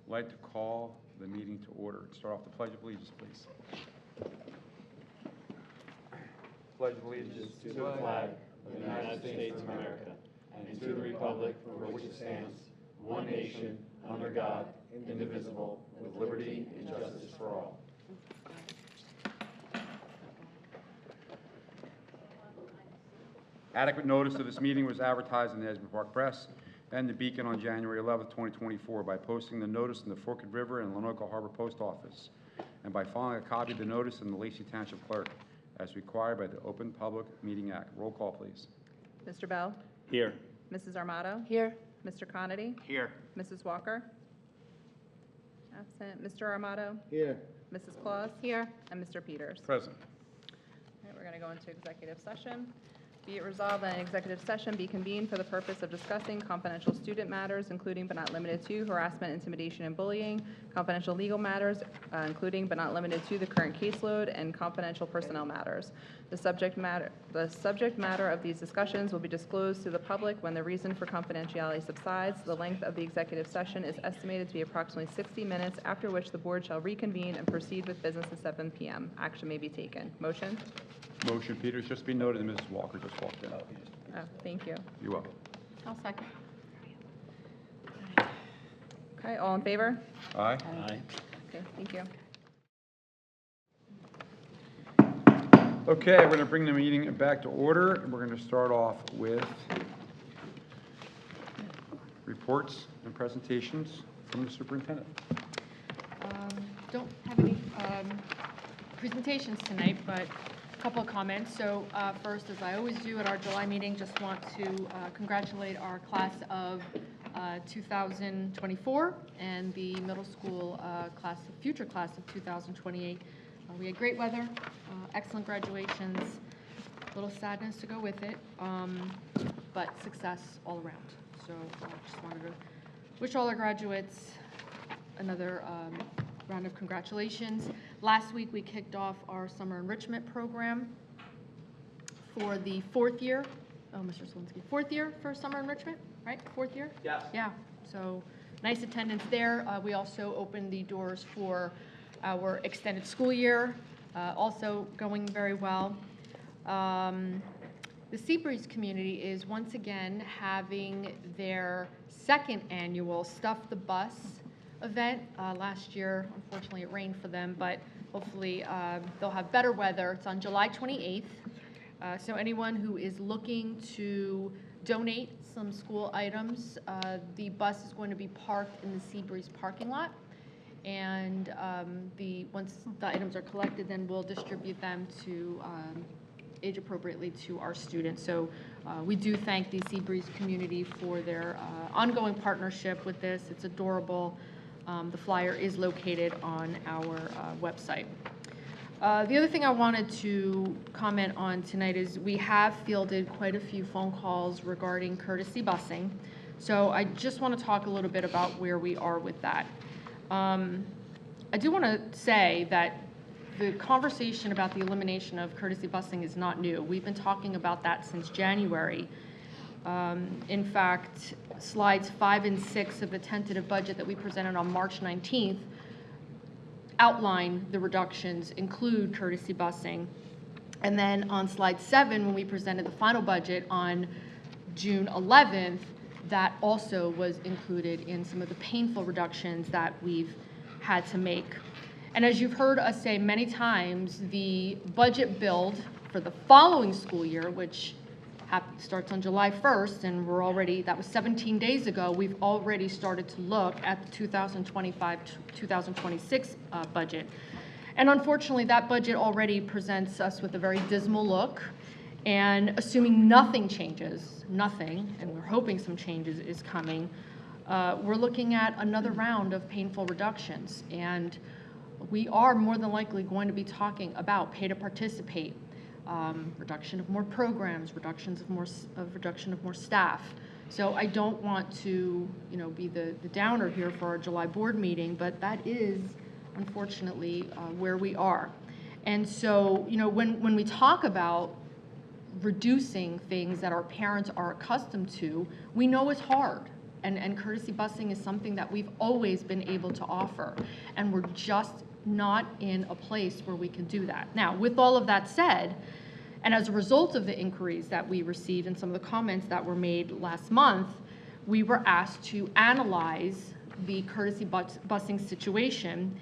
I'd like to call the meeting to order. Start off the Pledge of Allegiance, please. Pledge of Allegiance to the flag of the United States of America and to the republic for which it stands, one nation, under God, indivisible, with liberty and justice for all. Adequate notice of this meeting was advertised in the Esmond Park Press and the Beacon on January 11, 2024 by posting the notice in the Forked River and Lenoka Harbor Post Office and by filing a copy of the notice in the Lacey Township Clerk as required by the Open Public Meeting Act. Roll call, please. Mr. Bell? Here. Mrs. Armato? Here. Mr. Conity? Here. Mrs. Walker? Absent. Mr. Armato? Here. Mrs. Claus? Here. And Mr. Peters? Present. All right, we're going to go into executive session. Be it resolved that an executive session be convened for the purpose of discussing confidential student matters, including but not limited to harassment, intimidation, and bullying, confidential legal matters, including but not limited to the current caseload, and confidential personnel matters. The subject matter of these discussions will be disclosed to the public when the reason for confidentiality subsides. The length of the executive session is estimated to be approximately 60 minutes, after which the board shall reconvene and proceed with business at 7 p.m. Action may be taken. Motion? Motion, Peters. Just be noted that Mrs. Walker just walked in. Oh, thank you. You're welcome. I'll second. Okay, all in favor? Aye. Aye. Okay, thank you. Okay, we're going to bring the meeting back to order. We're going to start off with reports and presentations from the superintendent. Don't have any presentations tonight, but a couple of comments. So first, as I always do at our July meeting, just want to congratulate our class of 2024 and the middle school future class of 2028. We had great weather, excellent graduations, a little sadness to go with it, but success all around. So I just wanted to wish all our graduates another round of congratulations. Last week we kicked off our summer enrichment program for the fourth year. Oh, Mr. Swinsky, fourth year for summer enrichment, right? Fourth year? Yes. Yeah, so nice attendance there. We also opened the doors for our extended school year, also going very well. The Seabreeze community is once again having their second annual Stuff the Bus event. Last year, unfortunately, it rained for them, but hopefully they'll have better weather. It's on July 28th. So anyone who is looking to donate some school items, the bus is going to be parked in the Seabreeze parking lot. And once the items are collected, then we'll distribute them to age appropriately to our students. So we do thank the Seabreeze community for their ongoing partnership with this. It's adorable. The flyer is located on our website. The other thing I wanted to comment on tonight is we have fielded quite a few phone calls regarding courtesy busing. So I just want to talk a little bit about where we are with that. I do want to say that the conversation about the elimination of courtesy busing is not new. We've been talking about that since January. In fact, slides 5 and 6 of the tentative budget that we presented on March 19th outline the reductions, include courtesy busing. And then on slide 7, when we presented the final budget on June 11th, that also was included in some of the painful reductions that we've had to make. And as you've heard us say many times, the budget build for the following school year, which starts on July 1st, and that was 17 days ago, we've already started to look at the 2025-2026 budget. And unfortunately, that budget already presents us with a very dismal look. And assuming nothing changes, and we're hoping some changes is coming, we're looking at another round of painful reductions. And we are more than likely going to be talking about pay to participate, reduction of more programs, reduction of more staff. So I don't want to, be the downer here for our July board meeting, but that is unfortunately where we are. And so, when we talk about reducing things that our parents are accustomed to, we know it's hard. And courtesy busing is something that we've always been able to offer. And we're just not in a place where we can do that. Now, with all of that said, and as a result of the inquiries that we received and some of the comments that were made last month, we were asked to analyze the courtesy busing situation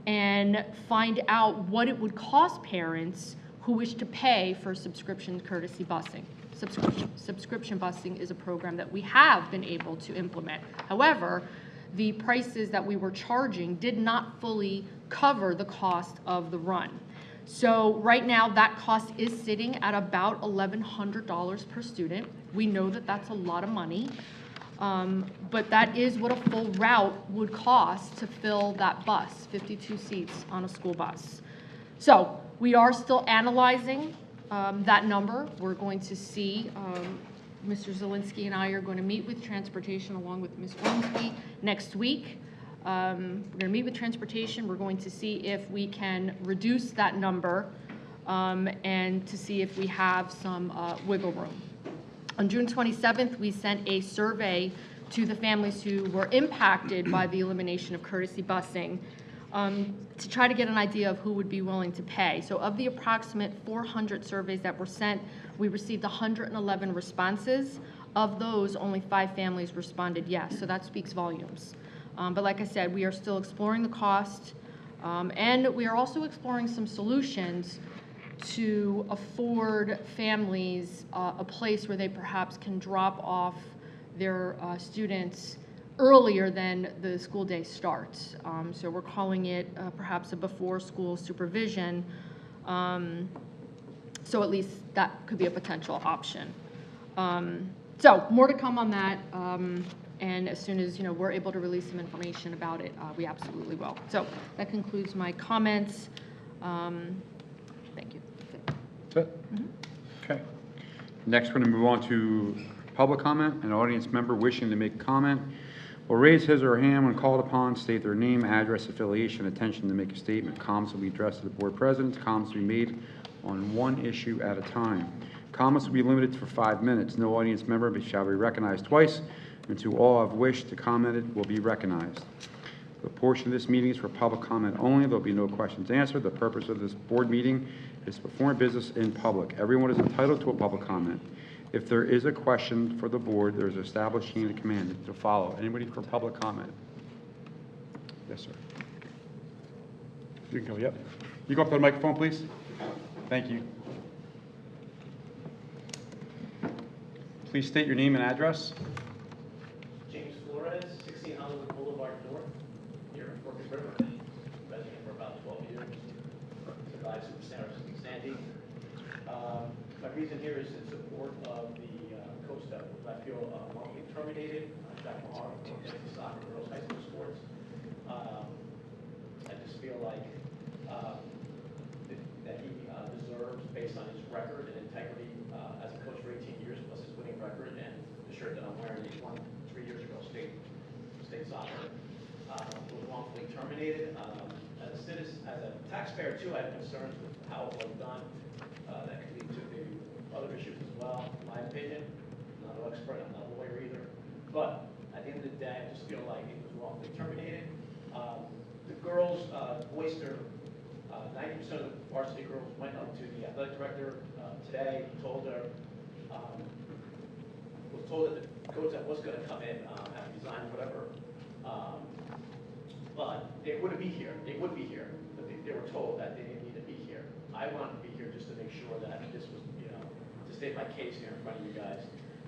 and find out what it would cost parents who wish to pay for subscription courtesy busing. Subscription busing is a program that we have been able to implement. However, the prices that we were charging did not fully cover the cost of the run. So right now, that cost is sitting at about $1,100 per student. We know that that's a lot of money, but that is what a full route would cost to fill that bus, 52 seats on a school bus. So we are still analyzing that number. We're going to see, Mr. Zielinski and I are going to meet with Transportation along with Ms. Ormsby next week. We're going to meet with Transportation. We're going to see if we can reduce that number and to see if we have some wiggle room. On June 27th, we sent a survey to the families who were impacted by the elimination of courtesy busing to try to get an idea of who would be willing to pay. So of the approximate 400 surveys that were sent, we received 111 responses. Of those, only 5 families responded yes, so that speaks volumes. But like I said, we are still exploring the cost, and we are also exploring some solutions to afford families a place where they perhaps can drop off their students earlier than the school day starts. So we're calling it perhaps a before-school supervision. So at least that could be a potential option. So more to come on that. And as soon as we're able to release some information about it, we absolutely will. So that concludes my comments. Thank you. That's it? Okay. Next, we're going to move on to public comment. An audience member wishing to make a comment will raise his or her hand when called upon, state their name, address, affiliation, intention to make a statement. Comments will be addressed to the board president. Comments will be made on one issue at a time. Comments will be limited for 5 minutes. No audience member shall be recognized twice, and to all have wished to comment will be recognized. The portion of this meeting is for public comment only. There will be no questions answered. The purpose of this board meeting is to perform business in public. Everyone is entitled to a public comment. If there is a question for the board, there is an established chain of command to follow. Anybody for public comment? Yes, sir. You can go, yep. You go up to the microphone, please. Thank you. Please state your name and address. James Flores, 16 Hollywood Boulevard North, here in Forked River. Resident for about 12 years. Survived Superstar Sandy. My reason here is in support of the coach that I feel wrongly terminated, Jack Mahar, from soccer girls high school sports. I just feel like that he deserves, based on his record and integrity as a coach for 18 years, plus his winning record, and the shirt that I'm wearing, he won 3 years ago, state soccer, was wrongfully terminated. As a citizen, as a taxpayer too, I have concerns with how it was done. That could lead to maybe other issues as well, in my opinion. I'm not an expert, I'm not a lawyer either. But at the end of the day, I just feel like it was wrongfully terminated. The girls voiced their 90% of the varsity girls went up to the athletic director today, told her, was told that the coach that was going to come in had resigned, whatever. But they wouldn't be here. They would be here, but they were told that they didn't need to be here. I wanted to be here just to make sure that this was, to state my case here in front of you guys.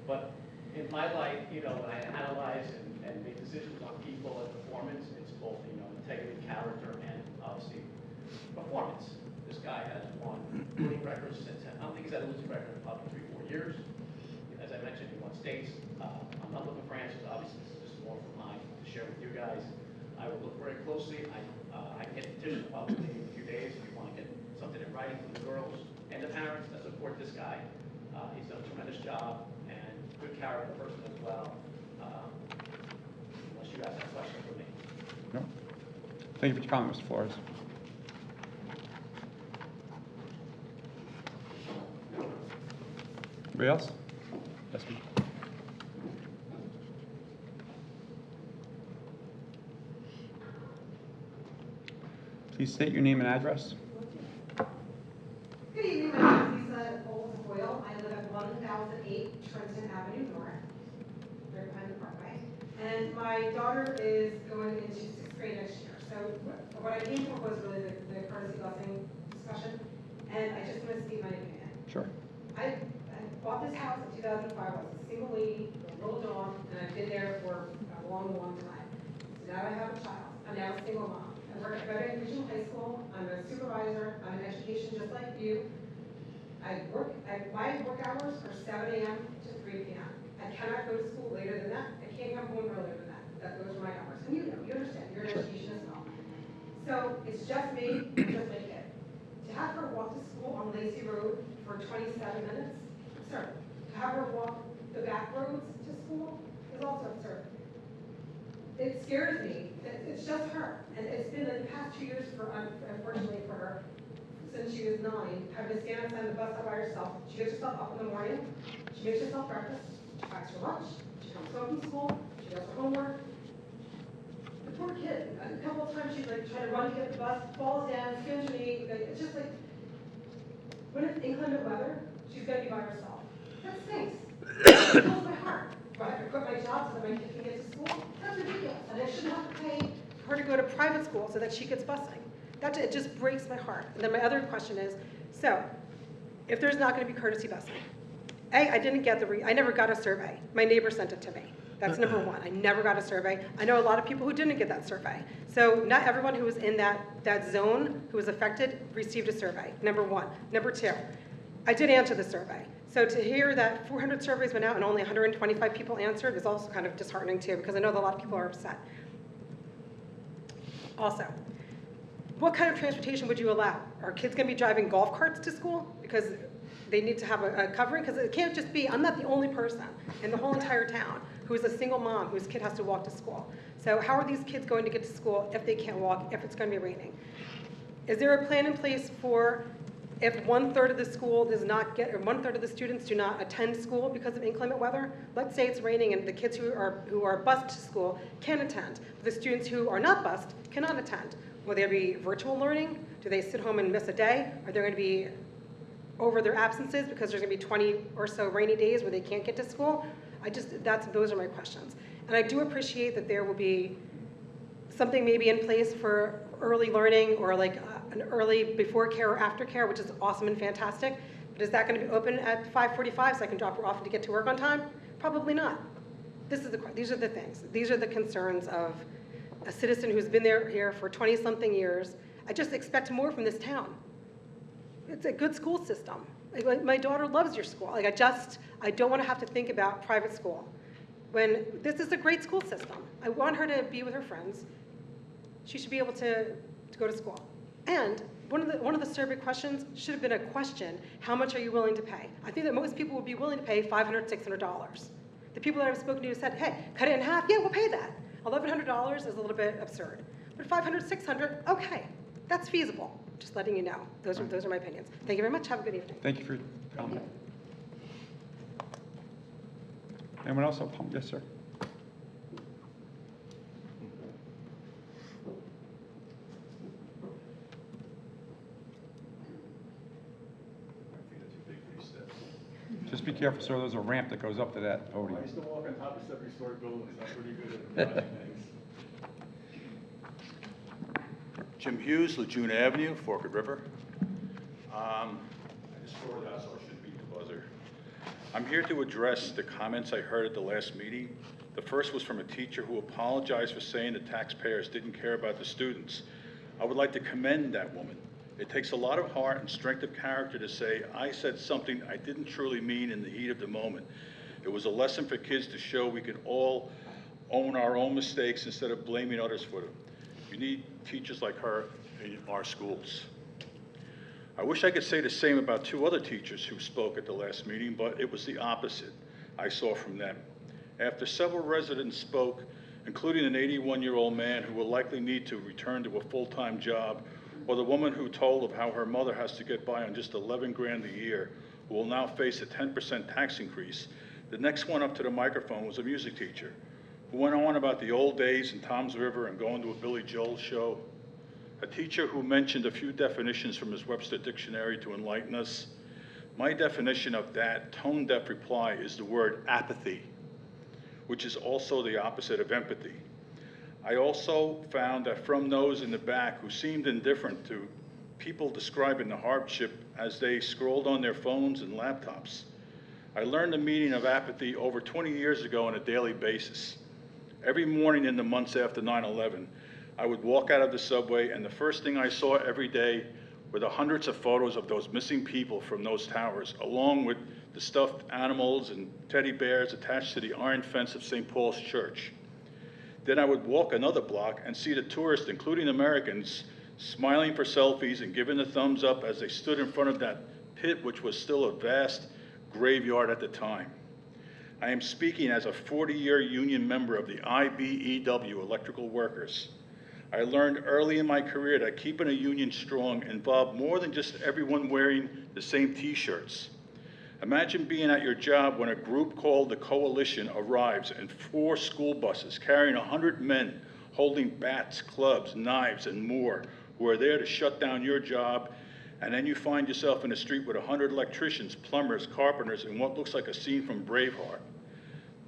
But in my life, when I analyze and make decisions on people and performance, it's both, integrity, character, and obviously performance. This guy has won winning records since, I don't think he's had a losing record in probably 3-4 years. As I mentioned, he won states. I'm not looking for answers, obviously, this is just more for mine to share with you guys. I will look very closely. I can get a petition probably in a few days if you want to get something in writing from the girls and the parents that support this guy. He's done a tremendous job and good character person as well. Unless you guys have questions for me. No. Thank you for your comment, Mr. Flores. Anybody else? Yes, ma'am. Please state your name and address. Good evening, my name is Lisa Olds-Boyle. I live at 1008 Trenton Avenue North, right behind the Parkway. And my daughter is going into 6th grade next year. So what I came for was really the courtesy busing discussion. And I just want to state my opinion. Sure. I bought this house in 2005. I was a single lady, a little dog, and I've been there for a long, long time. So now I have a child. I'm now a single mom. I work at Red Bank Regional High School. I'm a supervisor. I'm in education just like you. My work hours are 7 a.m. to 3 p.m. I cannot go to school later than that. I can't come home earlier than that. Those are my hours. And you know, you understand. You're in education as well. So it's just me, just my kid. To have her walk to school on Lacey Road for 27 minutes, absurd. To have her walk the back roads to school is also absurd. It scares me. It's just her. And it's been the past 2 years, unfortunately for her, since she was 9, having to stand outside the bus stop by herself. She gets herself up in the morning. She makes herself breakfast. She packs her lunch. She comes home from school. She does her homework. The poor kid. A couple of times she's like trying to run to get the bus, falls down, skims her knee. It's just like, when it's inclement weather, she's going to be by herself. That stinks. It kills my heart. Do I have to quit my job so that my kid can get to school? That's ridiculous. And I shouldn't have to pay for her to go to private school so that she gets busing. It just breaks my heart. And then my other question is, so if there's not going to be courtesy busing, I never got a survey. My neighbor sent it to me. That's number one. I never got a survey. I know a lot of people who didn't get that survey. So not everyone who was in that zone who was affected received a survey, number one. Number two, I did answer the survey. So to hear that 400 surveys went out and only 125 people answered is also kind of disheartening too, because I know that a lot of people are upset. Also, what kind of transportation would you allow? Are kids going to be driving golf carts to school? Because they need to have a covering? Because it can't just be, I'm not the only person in the whole entire town who is a single mom whose kid has to walk to school. So how are these kids going to get to school if they can't walk, if it's going to be raining? Is there a plan in place for if 1/3 of the school does not get, or 1/3 of the students do not attend school because of inclement weather? Let's say it's raining and the kids who are bused to school can attend. But the students who are not bused cannot attend. Will there be virtual learning? Do they sit home and miss a day? Are there going to be over their absences because there's going to be 20 or so rainy days where they can't get to school? Those are my questions. And I do appreciate that there will be something maybe in place for early learning or like an early before care or after care, which is awesome and fantastic. But is that going to be open at 5:45 so I can drop her off to get to work on time? Probably not. These are the things. These are the concerns of a citizen who's been here for 20-something years. I just expect more from this town. It's a good school system. Like, my daughter loves your school. Like, I don't want to have to think about private school. When this is a great school system. I want her to be with her friends. She should be able to go to school. And one of the survey questions should have been a question, how much are you willing to pay? I think that most people would be willing to pay $500, $600. The people that I've spoken to said, hey, cut it in half, yeah, we'll pay that. $1,100 is a little bit absurd. But $500, $600, okay, that's feasible. Just letting you know. Those are my opinions. Thank you very much. Have a good evening. Thank you for your comment. Anyone else? Yes, sir. Just be careful, sir. There's a ramp that goes up to that podium. I used to walk on top of 70-story buildings. I'm pretty good at things. Jim Hughes, Laguna Avenue, Forked River. I just scored out, so I should beat the buzzer. I'm here to address the comments I heard at the last meeting. The first was from a teacher who apologized for saying the taxpayers didn't care about the students. I would like to commend that woman. It takes a lot of heart and strength of character to say, I said something I didn't truly mean in the heat of the moment. It was a lesson for kids to show we can all own our own mistakes instead of blaming others for them. We need teachers like her in our schools. I wish I could say the same about two other teachers who spoke at the last meeting, but it was the opposite I saw from them. After several residents spoke, including an 81-year-old man who will likely need to return to a full-time job, or the woman who told of how her mother has to get by on just 11 grand a year, who will now face a 10% tax increase, the next one up to the microphone was a music teacher who went on about the old days in Tom's River and going to a Billy Joel show. a teacher who mentioned a few definitions from his Webster Dictionary to enlighten us. My definition of that tone-deaf reply is the word apathy, which is also the opposite of empathy. I also found that from those in the back who seemed indifferent to people describing the hardship as they scrolled on their phones and laptops, I learned the meaning of apathy over 20 years ago on a daily basis. Every morning in the months after 9/11, I would walk out of the subway, and the first thing I saw every day were the hundreds of photos of those missing people from those towers, along with the stuffed animals and teddy bears attached to the iron fence of St. Paul's Church. Then I would walk another block and see the tourists, including Americans, smiling for selfies and giving the thumbs up as they stood in front of that pit, which was still a vast graveyard at the time. I am speaking as a 40-year union member of the IBEW Electrical Workers. I learned early in my career that keeping a union strong involved more than just everyone wearing the same t-shirts. Imagine being at your job when a group called the Coalition arrives in 4 school buses carrying 100 men holding bats, clubs, knives, and more, who are there to shut down your job, and then you find yourself in the street with 100 electricians, plumbers, carpenters, in what looks like a scene from Braveheart.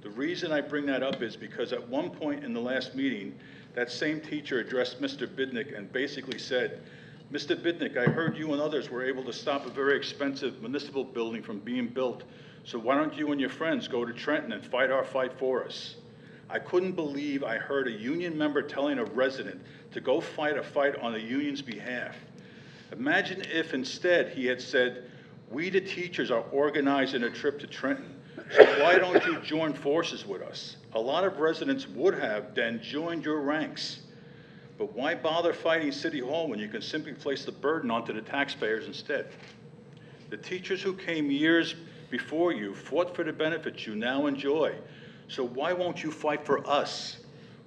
The reason I bring that up is because at one point in the last meeting, that same teacher addressed Mr. Bidnick and basically said, "Mr. Bidnick, I heard you and others were able to stop a very expensive municipal building from being built, so why don't you and your friends go to Trenton and fight our fight for us?" I couldn't believe I heard a union member telling a resident to go fight a fight on the union's behalf. Imagine if instead he had said, "We the teachers are organizing a trip to Trenton, so why don't you join forces with us?" A lot of residents would have then joined your ranks. But why bother fighting City Hall when you can simply place the burden onto the taxpayers instead? The teachers who came years before you fought for the benefits you now enjoy. So why won't you fight for us,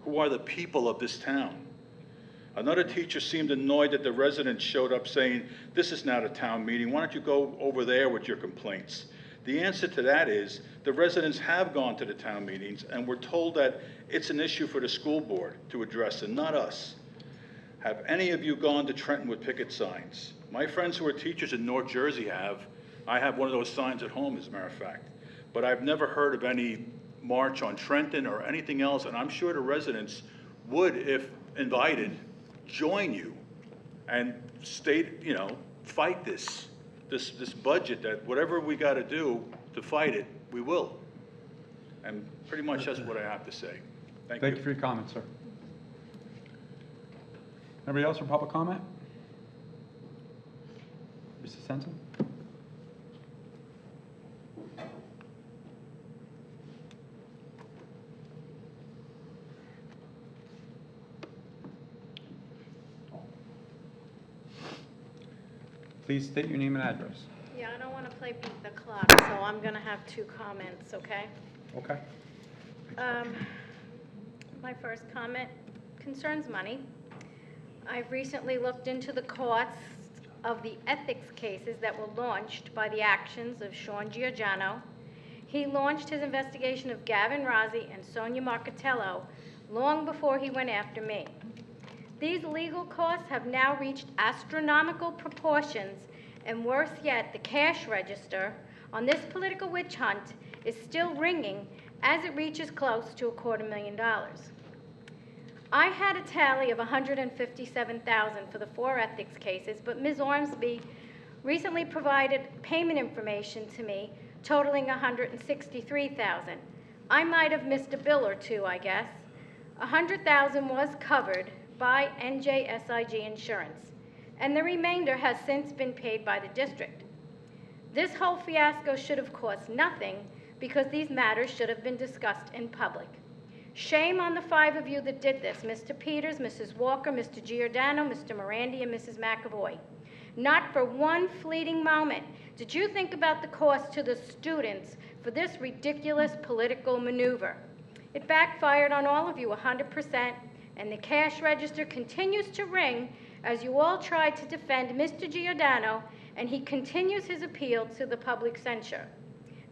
who are the people of this town? Another teacher seemed annoyed that the residents showed up saying, "This is not a town meeting, why don't you go over there with your complaints?" The answer to that is, the residents have gone to the town meetings and were told that it's an issue for the school board to address and not us. Have any of you gone to Trenton with picket signs? My friends who are teachers in North Jersey have. I have one of those signs at home, as a matter of fact. But I've never heard of any march on Trenton or anything else, and I'm sure the residents would, if invited, join you and fight this budget, that whatever we got to do to fight it, we will. And pretty much that's what I have to say. Thank you. Thank you for your comments, sir. Anybody else for public comment? Mr. Sensen? Please state your name and address. Yeah, I don't want to play beat the clock, so I'm going to have 2 comments, okay? Okay. My first comment concerns money. I've recently looked into the costs of the ethics cases that were launched by the actions of Sean Giordano. He launched his investigation of Gavin Rossi and Sonia Marcatello long before he went after me. These legal costs have now reached astronomical proportions, and worse yet, the cash register on this political witch hunt is still ringing as it reaches close to $250,000. I had a tally of $157,000 for the 4 ethics cases, but Ms. Ormsby recently provided payment information to me totaling $163,000. I might have missed a bill or 2, I guess. $100,000 was covered by NJSIG Insurance, and the remainder has since been paid by the district. This whole fiasco should have cost nothing because these matters should have been discussed in public. Shame on the 5 of you that did this, Mr. Peters, Mrs. Walker, Mr. Giordano, Mr. Morandi, and Mrs. McAvoy. Not for one fleeting moment did you think about the cost to the students for this ridiculous political maneuver. It backfired on all of you 100%, and the cash register continues to ring as you all try to defend Mr. Giordano, and he continues his appeal to the public censure.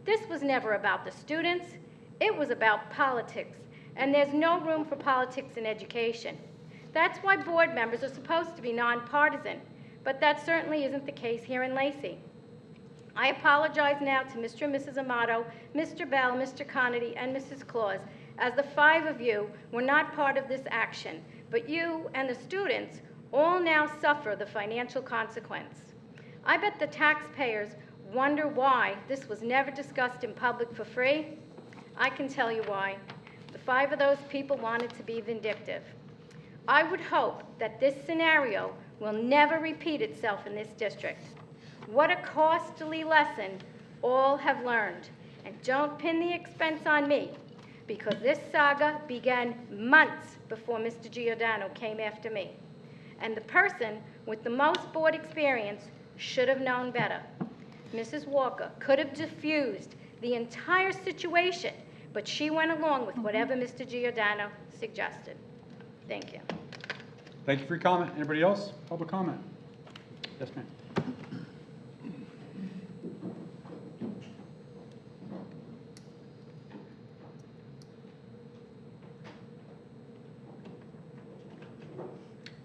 This was never about the students. It was about politics, and there's no room for politics in education. That's why board members are supposed to be nonpartisan, but that certainly isn't the case here in Lacey. I apologize now to Mr. and Mrs. Amato, Mr. Bell, Mr. Conity, and Mrs. Claus, as the 5 of you were not part of this action, but you and the students all now suffer the financial consequence. I bet the taxpayers wonder why this was never discussed in public for free. I can tell you why. The 5 of those people wanted to be vindictive. I would hope that this scenario will never repeat itself in this district. What a costly lesson all have learned. And don't pin the expense on me, because this saga began months before Mr. Giordano came after me. And the person with the most board experience should have known better. Mrs. Walker could have diffused the entire situation, but she went along with whatever Mr. Giordano suggested. Thank you. Thank you for your comment. Anybody else? Public comment? Yes, ma'am.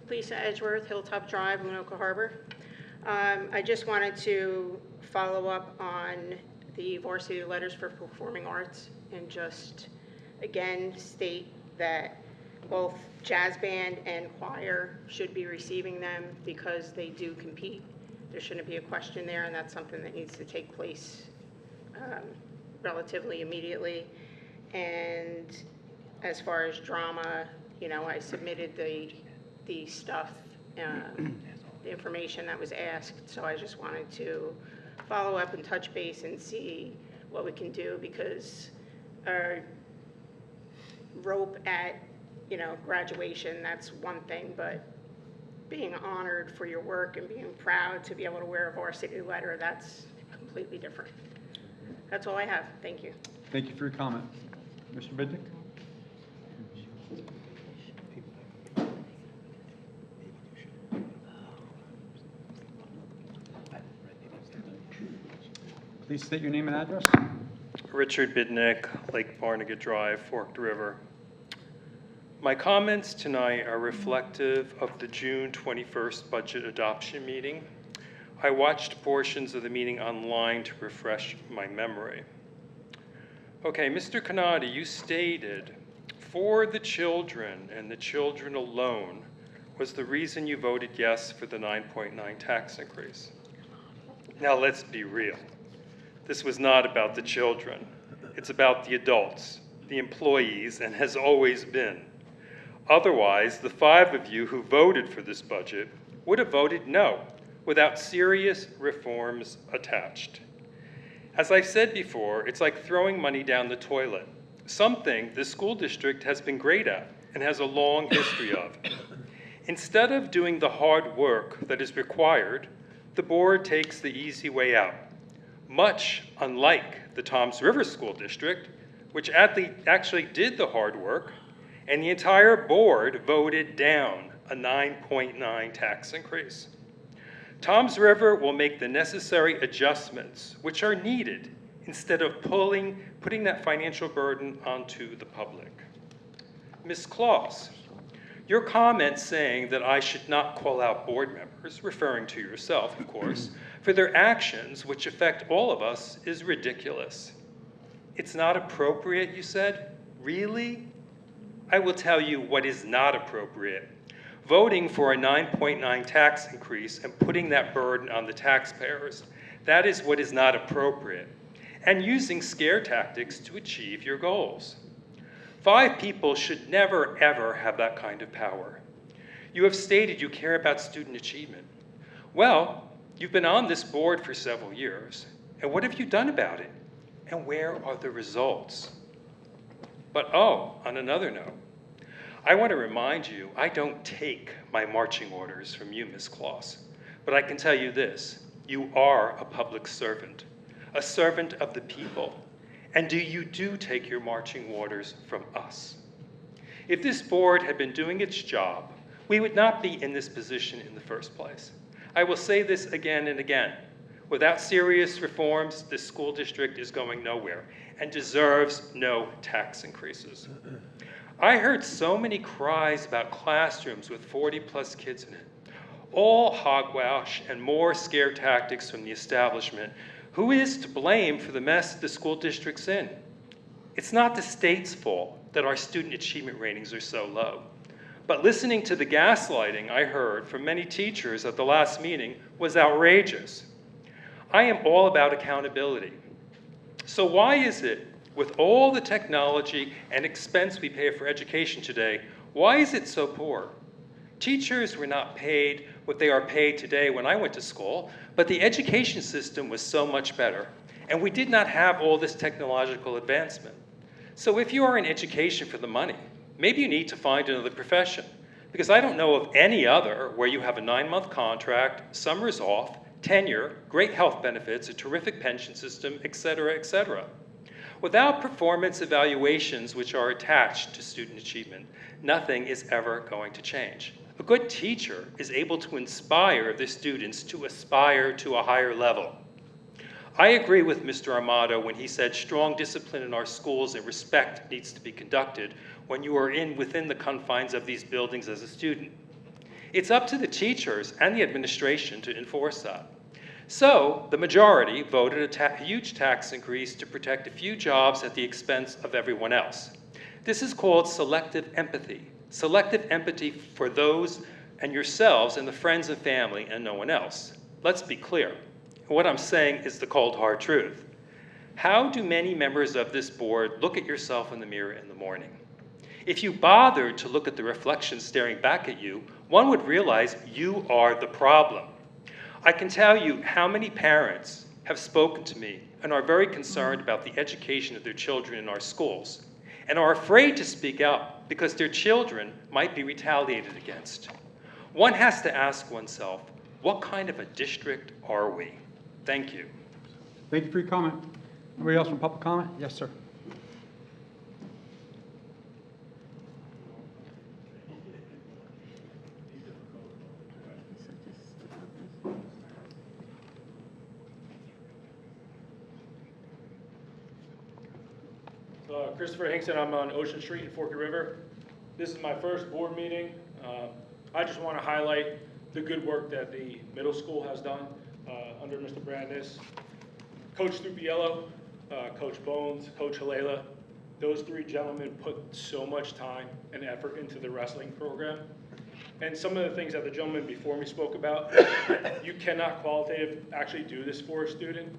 Lisa Edgeworth, Hilltop Drive, Lenoka Harbor. I just wanted to follow up on the varsity letters for performing arts and just again state that both jazz band and choir should be receiving them because they do compete. There shouldn't be a question there, and that's something that needs to take place relatively immediately. And as far as drama, you know, I submitted the stuff, the information that was asked, so I just wanted to follow up and touch base and see what we can do, because our rope at, you know, graduation, that's one thing, but being honored for your work and being proud to be able to wear a varsity letter, that's completely different. That's all I have. Thank you. Thank you for your comment. Mr. Bidnick? Please state your name and address. Richard Bidnick, Lake Barnegat Drive, Forked River. My comments tonight are reflective of the June 21st budget adoption meeting. I watched portions of the meeting online to refresh my memory. Okay, Mr. Canati, you stated, for the children and the children alone was the reason you voted yes for the 9.9 tax increase. Now let's be real. This was not about the children. It's about the adults, the employees, and has always been. Otherwise, the 5 of you who voted for this budget would have voted no, without serious reforms attached. As I said before, it's like throwing money down the toilet, something the school district has been great at and has a long history of. Instead of doing the hard work that is required, the board takes the easy way out, much unlike the Toms River School District, which actually did the hard work, and the entire board voted down a 9.9 tax increase. Toms River will make the necessary adjustments which are needed instead of putting that financial burden onto the public. Ms. Claus, your comment saying that I should not call out board members, referring to yourself, of course, for their actions which affect all of us is ridiculous. It's not appropriate, you said? Really? I will tell you what is not appropriate. Voting for a 9.9 tax increase and putting that burden on the taxpayers, that is what is not appropriate, and using scare tactics to achieve your goals. 5 people should never, ever have that kind of power. You have stated you care about student achievement. Well, you've been on this board for several years, and what have you done about it? And where are the results? But oh, on another note, I want to remind you, I don't take my marching orders from you, Ms. Claus, but I can tell you this, you are a public servant, a servant of the people, and you do take your marching orders from us. If this board had been doing its job, we would not be in this position in the first place. I will say this again and again. Without serious reforms, this school district is going nowhere and deserves no tax increases. I heard so many cries about classrooms with 40-plus kids in it. All hogwash and more scare tactics from the establishment. Who is to blame for the mess the school district's in? It's not the state's fault that our student achievement ratings are so low. But listening to the gaslighting I heard from many teachers at the last meeting was outrageous. I am all about accountability. So why is it, with all the technology and expense we pay for education today, why is it so poor? Teachers were not paid what they are paid today when I went to school, but the education system was so much better, and we did not have all this technological advancement. So if you are in education for the money, maybe you need to find another profession, because I don't know of any other where you have a 9-month contract, summers off, tenure, great health benefits, a terrific pension system, et cetera, et cetera. Without performance evaluations which are attached to student achievement, nothing is ever going to change. A good teacher is able to inspire the students to aspire to a higher level. I agree with Mr. Armato when he said strong discipline in our schools and respect needs to be conducted when you are within the confines of these buildings as a student. It's up to the teachers and the administration to enforce that. So the majority voted a huge tax increase to protect a few jobs at the expense of everyone else. This is called selective empathy. Selective empathy for those and yourselves and the friends and family and no one else. Let's be clear. What I'm saying is the cold, hard truth. How do many members of this board look at yourself in the mirror in the morning? If you bothered to look at the reflection staring back at you, one would realize you are the problem. I can tell you how many parents have spoken to me and are very concerned about the education of their children in our schools and are afraid to speak out because their children might be retaliated against. One has to ask oneself, what kind of a district are we? Thank you. Thank you for your comment. Anybody else from public comment? Yes, sir. Christopher Hinkson, I'm on Ocean Street in Forked River. This is my first board meeting. I just want to highlight the good work that the middle school has done under Mr. Brandis. Coach Stupiello, Coach Bones, Coach Halela, those three gentlemen put so much time and effort into the wrestling program. And some of the things that the gentleman before me spoke about, you cannot qualitatively actually do this for a student,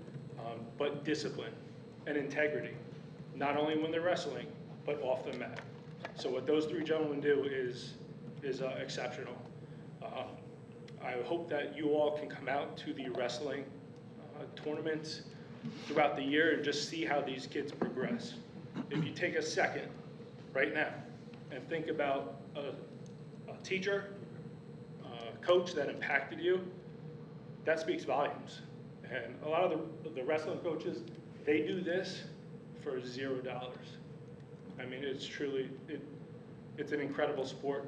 but discipline and integrity. Not only when they're wrestling, but off the mat. So what those three gentlemen do is exceptional. I hope that you all can come out to the wrestling tournaments throughout the year and just see how these kids progress. If you take a second right now and think about a teacher, a coach that impacted you, that speaks volumes. And a lot of the wrestling coaches, they do this for $0. I mean, it's truly, it's an incredible sport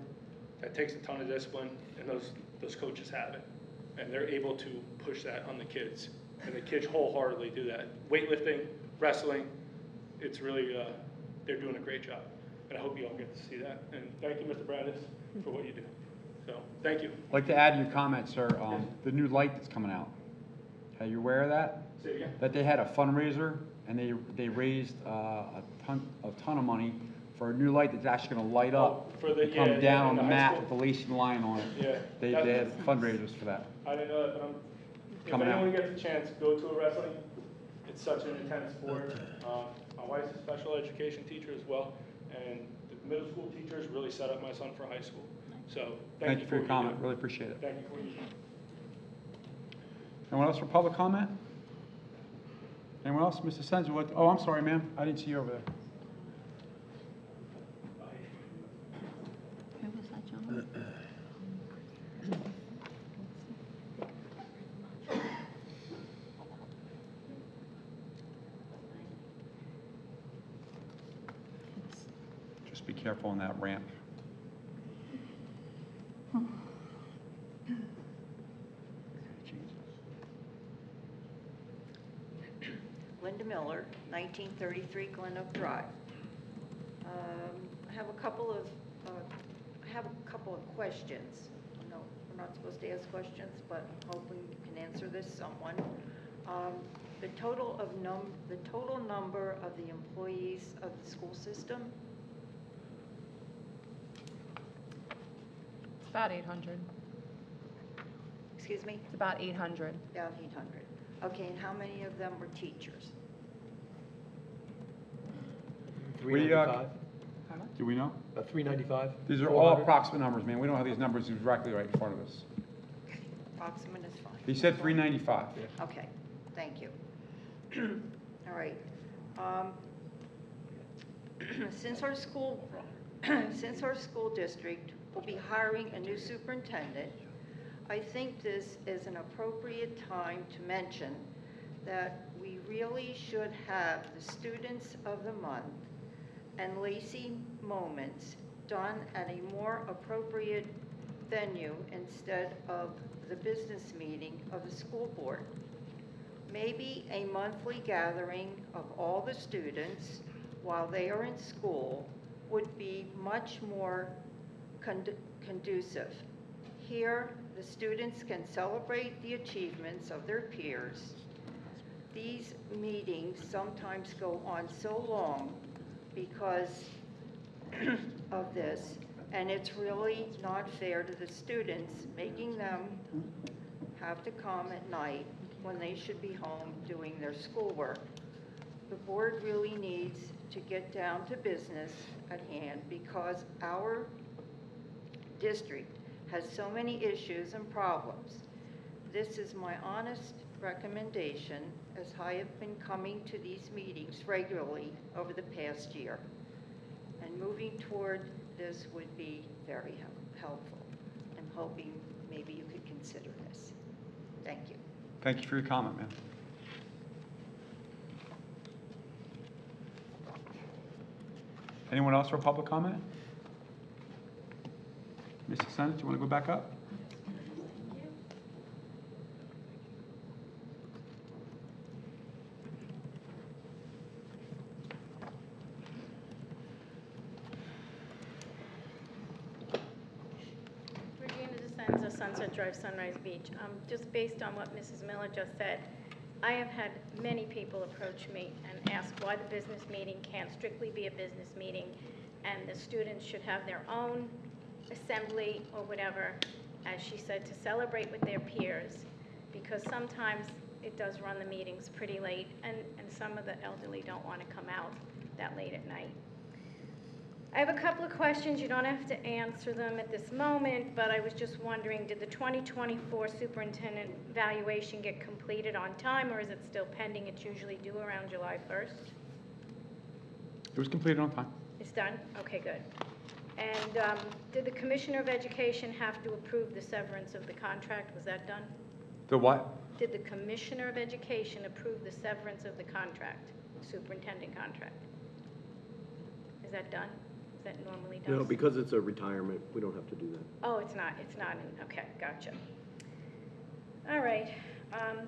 that takes a ton of discipline, and those coaches have it. And they're able to push that on the kids. And the kids wholeheartedly do that. Weightlifting, wrestling, it's really, they're doing a great job. And I hope you all get to see that. And thank you, Mr. Brandis, for what you do. So, thank you. I'd like to add to your comment, sir, the new light that's coming out. Are you aware of that? Say it again. That they had a fundraiser and they raised a ton of money for a new light that's actually going to light up For the- and come yeah, down yeah, on the in the high mat school. with the Lacey line on it. Yeah. They had fundraisers for that. I didn't know that, but if Coming out. anyone gets a chance, go to a wrestling. It's such an intense sport. My wife's a special education teacher as well, and the middle school teachers really set up my son for high school. So Thank you for your what you comment. do. Really appreciate it. Thank you for what you do. Anyone else for public comment? Anyone else? Mr. Senza, what? Oh, I'm sorry, ma'am. I didn't see you over there. Who was that gentleman? Just be careful on that ramp. Linda Miller, 1933 Glen Oak Drive. have a couple of questions. No, we're not supposed to ask questions, but I'm hoping you can answer this, someone. The total number of the employees of the school system? It's about 800. Excuse me? It's about 800. About 800. Okay, and how many of them were teachers? We, 395? Do we know? 395? These are all approximate numbers, man. We don't have these numbers directly right in front of us. Approximate is fine. He said 395. Okay, thank you. All right. Since our school district will be hiring a new superintendent, I think this is an appropriate time to mention that we really should have the Students of the Month and Lacey Moments done at a more appropriate venue instead of the business meeting of the school board. Maybe a monthly gathering of all the students while they are in school would be much more conducive. Here, the students can celebrate the achievements of their peers. These meetings sometimes go on so long because of this, and it's really not fair to the students, making them have to come at night when they should be home doing their schoolwork. The board really needs to get down to business at hand because our district has so many issues and problems. This is my honest recommendation, as I have been coming to these meetings regularly over the past year. And moving toward this would be very helpful. I'm hoping maybe you could consider this. Thank you. Thank you for your comment, ma'am. Anyone else for public comment? Mrs. Senate, you want to go back up? Regina DeSenza, Sunset Drive, Sunrise Beach. Just based on what Mrs. Miller just said, I have had many people approach me and ask why the business meeting can't strictly be a business meeting and the students should have their own assembly or whatever, as she said, to celebrate with their peers, because sometimes it does run the meetings pretty late and some of the elderly don't want to come out that late at night. I have a couple of questions. You don't have to answer them at this moment, but I was just wondering, did the 2024 superintendent evaluation get completed on time, or is it still pending? It's usually due around July 1st. It was completed on time. It's done? Okay, good. And did the Commissioner of Education have to approve the severance of the contract? Was that done? The what? Did the Commissioner of Education approve the severance of the contract, superintendent contract? Is that done? Is that normally done? No, because it's a retirement, we don't have to do that. Oh, it's not, okay, gotcha. All right,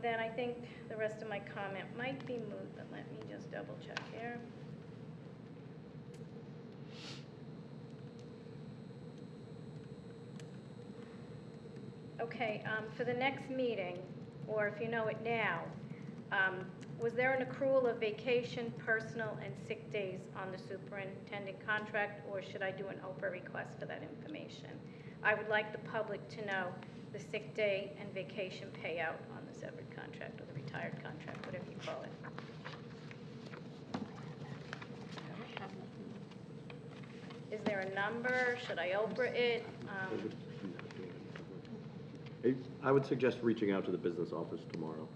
then I think the rest of my comment might be moot, but let me just double check here. Okay, for the next meeting, or if you know it now, was there an accrual of vacation, personal, and sick days on the superintendent contract, or should I do an Oprah request for that information? I would like the public to know the sick day and vacation payout on the severed contract, or the retired contract, whatever you call it. Is there a number? Should I Oprah it? I would suggest reaching out to the business office tomorrow.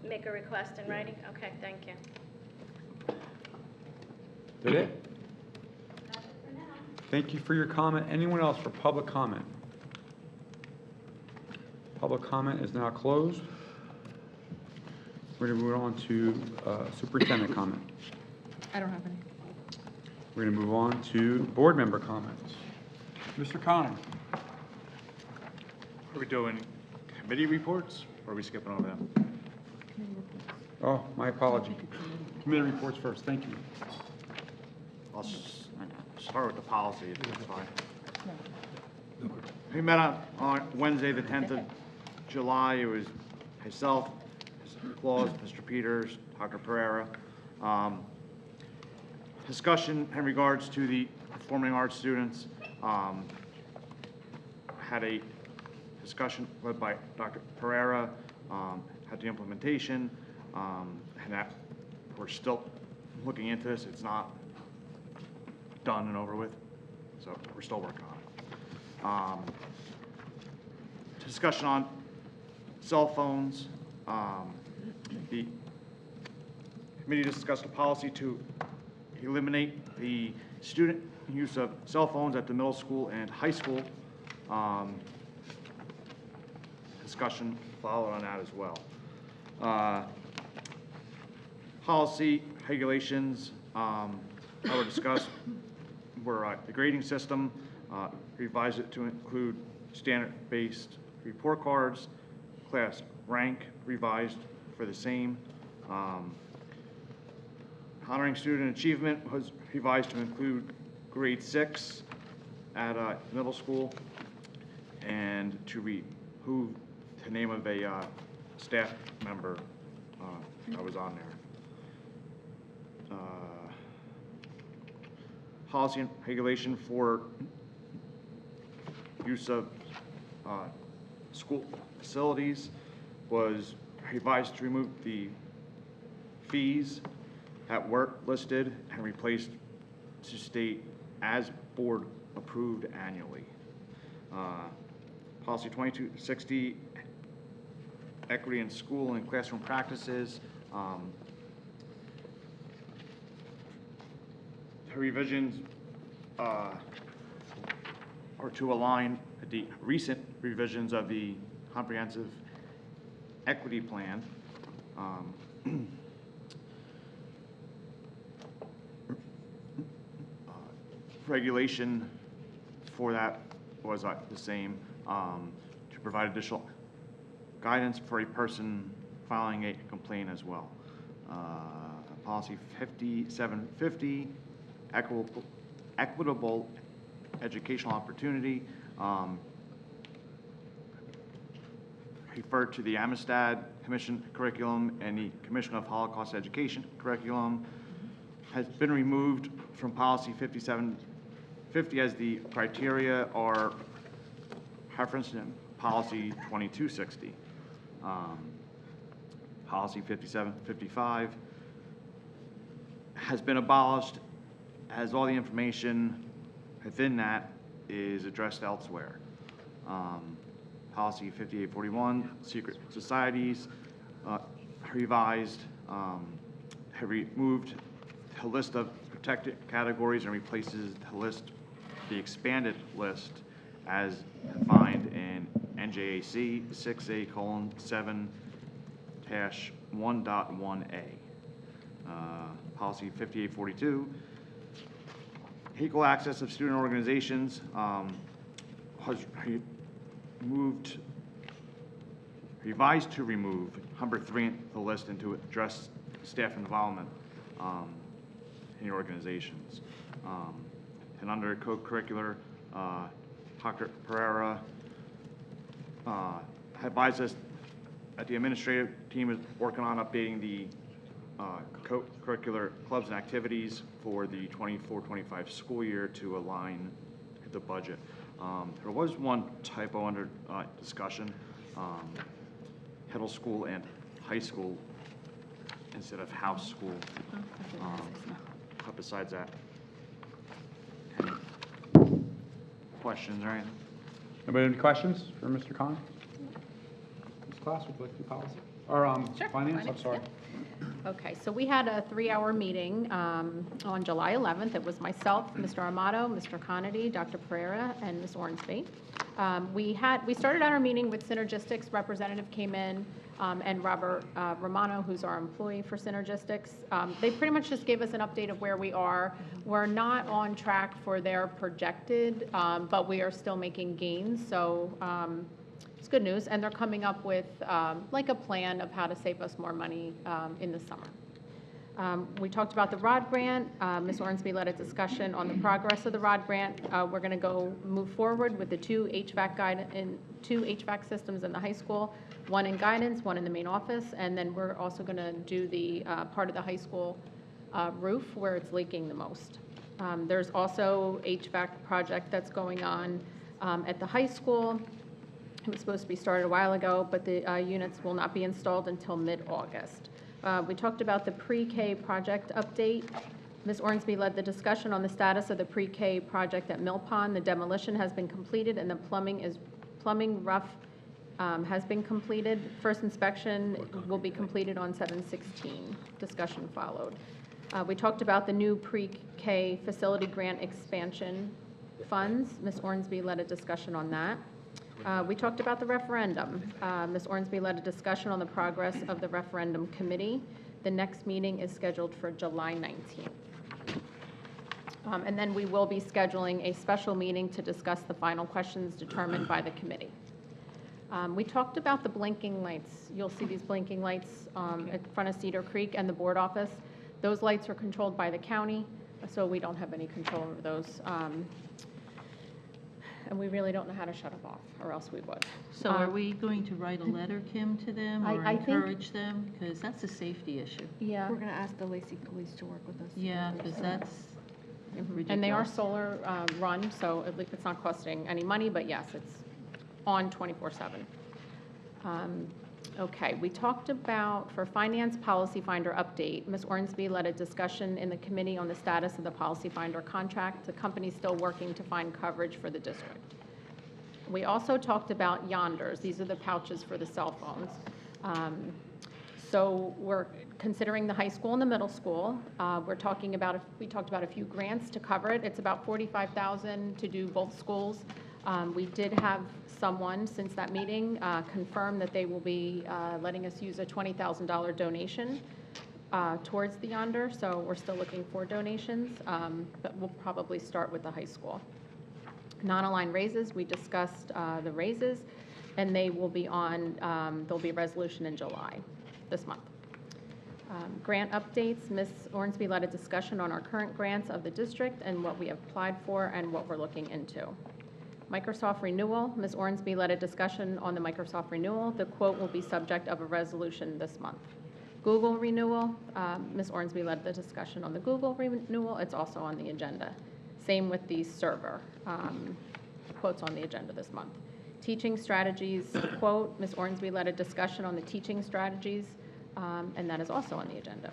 Make a request in writing? Okay, thank you. That it? Thank you for your comment. Anyone else for public comment? Public comment is now closed. We're going to move on to superintendent comment. I don't have any. We're going to move on to board member comments. Mr. Connor. Are we doing committee reports, or are we skipping over them? Oh, my apology. Committee reports first. Thank you. start with the policy, if that's fine. We met on Wednesday, the 10th of July. It was myself, Mr. Claus, Mr. Peters, Dr. Pereira. Discussion in regards to the performing arts students. Had a discussion led by Dr. Pereira, had the implementation, and that we're still looking into this. It's not done and over with, so we're still working on it. Discussion on cell phones. The committee discussed a policy to eliminate the student use of cell phones at the middle school and high school. Discussion followed on that as well. Policy regulations that were discussed were the grading system, revised it to include standard-based report cards, class rank revised for the same. Honoring student achievement was revised to include grade 6 at middle school, and to remove the name of a staff member that was on there. Policy and regulation for use of school facilities was revised to remove the fees that were listed and replaced to state as board approved annually. Policy 2260, equity in school and classroom practices. The revisions are to align the recent revisions of the comprehensive equity plan. Regulation for that was the same, to provide additional guidance for a person filing a complaint as well. Policy 5750, equitable educational opportunity, referred to the Amistad Commission curriculum and the Commission of Holocaust Education curriculum, has been removed from policy 5750 as the criteria are referenced in policy 2260. Policy 5755 has been abolished as all the information within that is addressed elsewhere. Policy 5841, secret societies, revised, have removed the list of protected categories and replaces the expanded list as defined in NJAC 6A:7-1.1A. Policy 5842, equal access of student organizations, was revised to remove number 3 in the list and to address staff involvement in the organizations. And under co-curricular, Dr. Pereira advised us that the administrative team is working on updating the co-curricular clubs and activities for the 24-25 school year to align with the budget. There was one typo under discussion, middle school and high school instead of house school. But besides that, any questions or anything? Anybody have any questions for Mr. Khan? Ms. Class, would you like to do policy? Or Sure, finance, I'm finance, sorry. Okay, so we had a 3-hour meeting on July 11th. It was myself, Mr. Amato, Mr. Conity, Dr. Pereira, and Ms. Ornsby. We started out our meeting with Synergistics. Representative came in, and Robert Romano, who's our employee for Synergistics. They pretty much just gave us an update of where we are. We're not on track for their projected, but we are still making gains. So it's good news, and they're coming up with like a plan of how to save us more money in the summer. We talked about the ROD grant. Ms. Ormsby led a discussion on the progress of the ROD grant. We're going to move forward with the two HVAC systems in the high school, one in guidance, one in the main office, and then we're also going to do the part of the high school roof where it's leaking the most. There's also HVAC project that's going on at the high school. It was supposed to be started a while ago, but the units will not be installed until mid-August. We talked about the pre-K project update. Ms. Ormsby led the discussion on the status of the pre-K project at Mill Pond. The demolition has been completed and the plumbing rough has been completed. First inspection will be completed on 7/16. Discussion followed. We talked about the new pre-K facility grant expansion funds. Ms. Ormsby led a discussion on that. We talked about the referendum. Ms. Ormsby led a discussion on the progress of the referendum committee. The next meeting is scheduled for July 19th. And then we will be scheduling a special meeting to discuss the final questions determined by the committee. We talked about the blinking lights. You'll see these blinking lights in front of Cedar Creek and the board office. Those lights are controlled by the county, so we don't have any control over those. And we really don't know how to shut them off, or else we would. So are we going to write a letter, Kim, to them, or I think- encourage them? Because that's a safety issue. Yeah. We're going to ask the Lacey Police to work with us. Yeah, because that's ridiculous. And they are solar run, so at least it's not costing any money, but yes, it's on 24/7. Okay, we talked about, for Finance Policy Finder update, Ms. Ormsby led a discussion in the committee on the status of the Policy Finder contract. The company's still working to find coverage for the district. We also talked about Yonders. These are the pouches for the cell phones. So we're considering the high school and the middle school. We talked about a few grants to cover it. It's about $45,000 to do both schools. We did have someone, since that meeting, confirm that they will be letting us use a $20,000 donation towards the Yonder, so we're still looking for donations, but we'll probably start with the high school. Non-aligned raises, we discussed the raises, and they will be on, there'll be a resolution in July, this month. Grant updates, Ms. Ormsby led a discussion on our current grants of the district and what we have applied for and what we're looking into. Microsoft renewal, Ms. Ormsby led a discussion on the Microsoft renewal. The quote will be subject of a resolution this month. Google renewal, Ms. Ormsby led the discussion on the Google renewal. It's also on the agenda. Same with the server, quotes on the agenda this month. Teaching strategies quote, Ms. Ormsby led a discussion on the teaching strategies, and that is also on the agenda.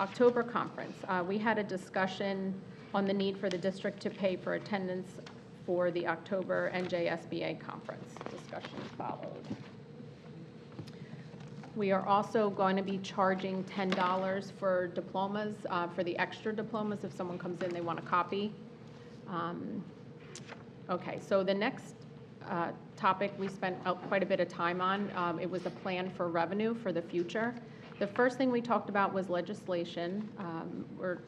October conference, we had a discussion on the need for the district to pay for attendance for the October NJSBA conference. Discussion followed. We are also going to be charging $10 for diplomas, for the extra diplomas if someone comes in, they want a copy. Okay, so the next topic we spent quite a bit of time on, it was a plan for revenue for the future. The first thing we talked about was legislation. We're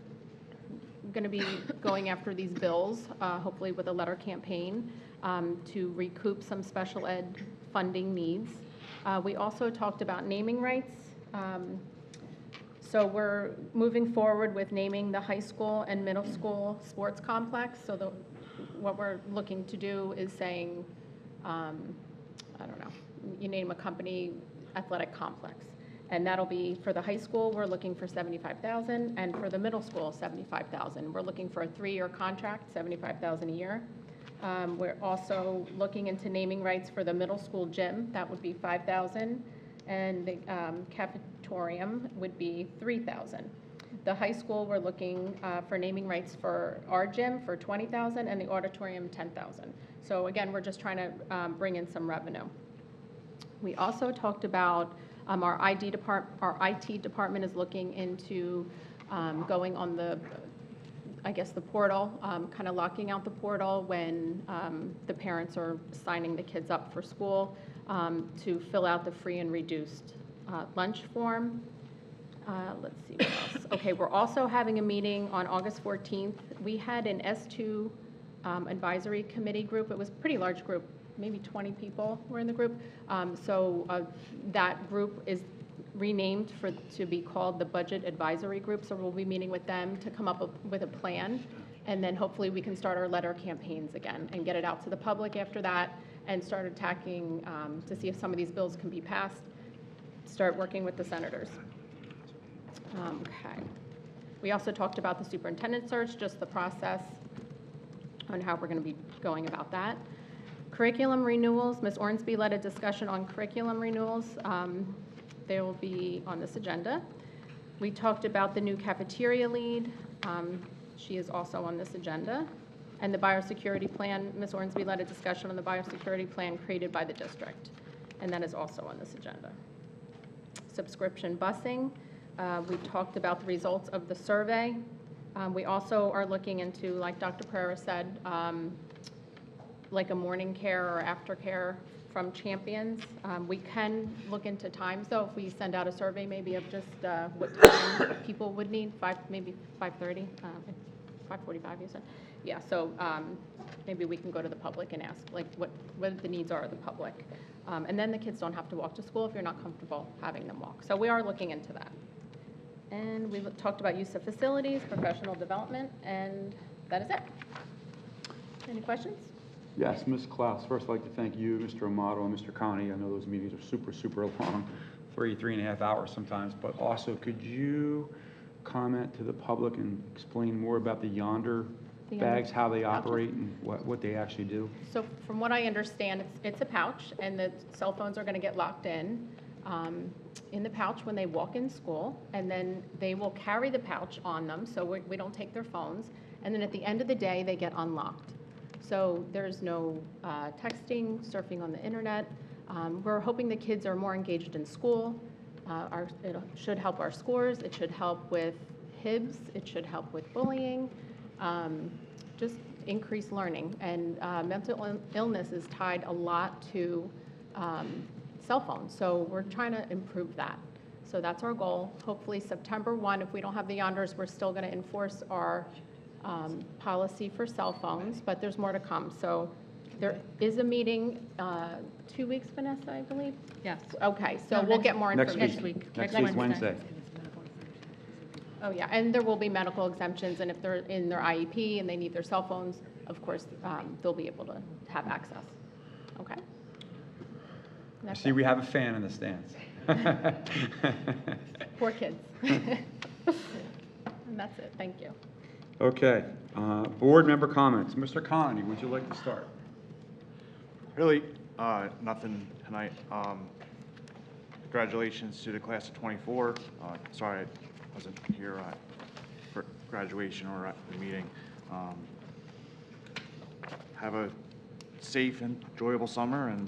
going to be going after these bills, hopefully with a letter campaign, to recoup some special ed funding needs. We also talked about naming rights. So we're moving forward with naming the high school and middle school sports complex. So what we're looking to do is saying, I don't know, you name a company, athletic complex. And that'll be, for the high school, we're looking for $75,000, and for the middle school, $75,000. We're looking for a 3-year contract, $75,000 a year. We're also looking into naming rights for the middle school gym. That would be $5,000, and the cafetorium would be $3,000. The high school, we're looking for naming rights for our gym for $20,000, and the auditorium, $10,000. So again, we're just trying to bring in some revenue. We also talked about our IT department is looking into going on the, I guess, the portal, kind of locking out the portal when the parents are signing the kids up for school to fill out the free and reduced lunch form. Let's see what else. Okay, we're also having a meeting on August 14th. We had an S2 advisory committee group. It was a pretty large group. Maybe 20 people were in the group. So that group is renamed to be called the Budget Advisory Group, so we'll be meeting with them to come up with a plan, and then hopefully we can start our letter campaigns again and get it out to the public after that, and start attacking to see if some of these bills can be passed, start working with the senators. Okay. We also talked about the superintendent search, just the process on how we're going to be going about that. Curriculum renewals, Ms. Ornsby led a discussion on curriculum renewals. They will be on this agenda. We talked about the new cafeteria lead. She is also on this agenda. And the biosecurity plan, Ms. Ornsby led a discussion on the biosecurity plan created by the district, and that is also on this agenda. Subscription busing, we talked about the results of the survey. We also are looking into, like Dr. Pereira said, like a morning care or aftercare from Champions. We can look into times, though, if we send out a survey maybe of just what time people would need, maybe 5:30, 5:45 you said? Yeah, so maybe we can go to the public and ask, like, what the needs are of the public. And then the kids don't have to walk to school if you're not comfortable having them walk. So we are looking into that. And we talked about use of facilities, professional development, and that is it. Any questions? Yes, Ms. Klaus, first I'd like to thank you, Mr. Amato, and Mr. Connie. I know those meetings are super, super long, 3.5 hours sometimes, but also could you comment to the public and explain more about the Yonder bags, how they operate and what they actually do? So from what I understand, it's a pouch, and the cell phones are going to get locked in the pouch when they walk in school, and then they will carry the pouch on them, so we don't take their phones, and then at the end of the day, they get unlocked. So there's no texting, surfing on the internet. We're hoping the kids are more engaged in school. It should help our scores. It should help with HIBs. It should help with bullying. Just increased learning. And mental illness is tied a lot to cell phones. So we're trying to improve that. So that's our goal. Hopefully September 1, if we don't have the Yonders, we're still going to enforce our policy for cell phones, but there's more to come. So there is a meeting, 2 weeks, Vanessa, I believe? Yes. Okay, so we'll get more information. Next week. Next week, Wednesday. Oh, yeah, and there will be medical exemptions, and if they're in their IEP and they need their cell phones, of course, they'll be able to have access. Okay? I see we have a fan in the stands. Poor kids. And that's it, thank you. Okay, board member comments. Mr. Connie, would you like to start? Really, nothing tonight. Congratulations to the class of 24. Sorry I wasn't here for graduation or at the meeting. Have a safe and enjoyable summer, and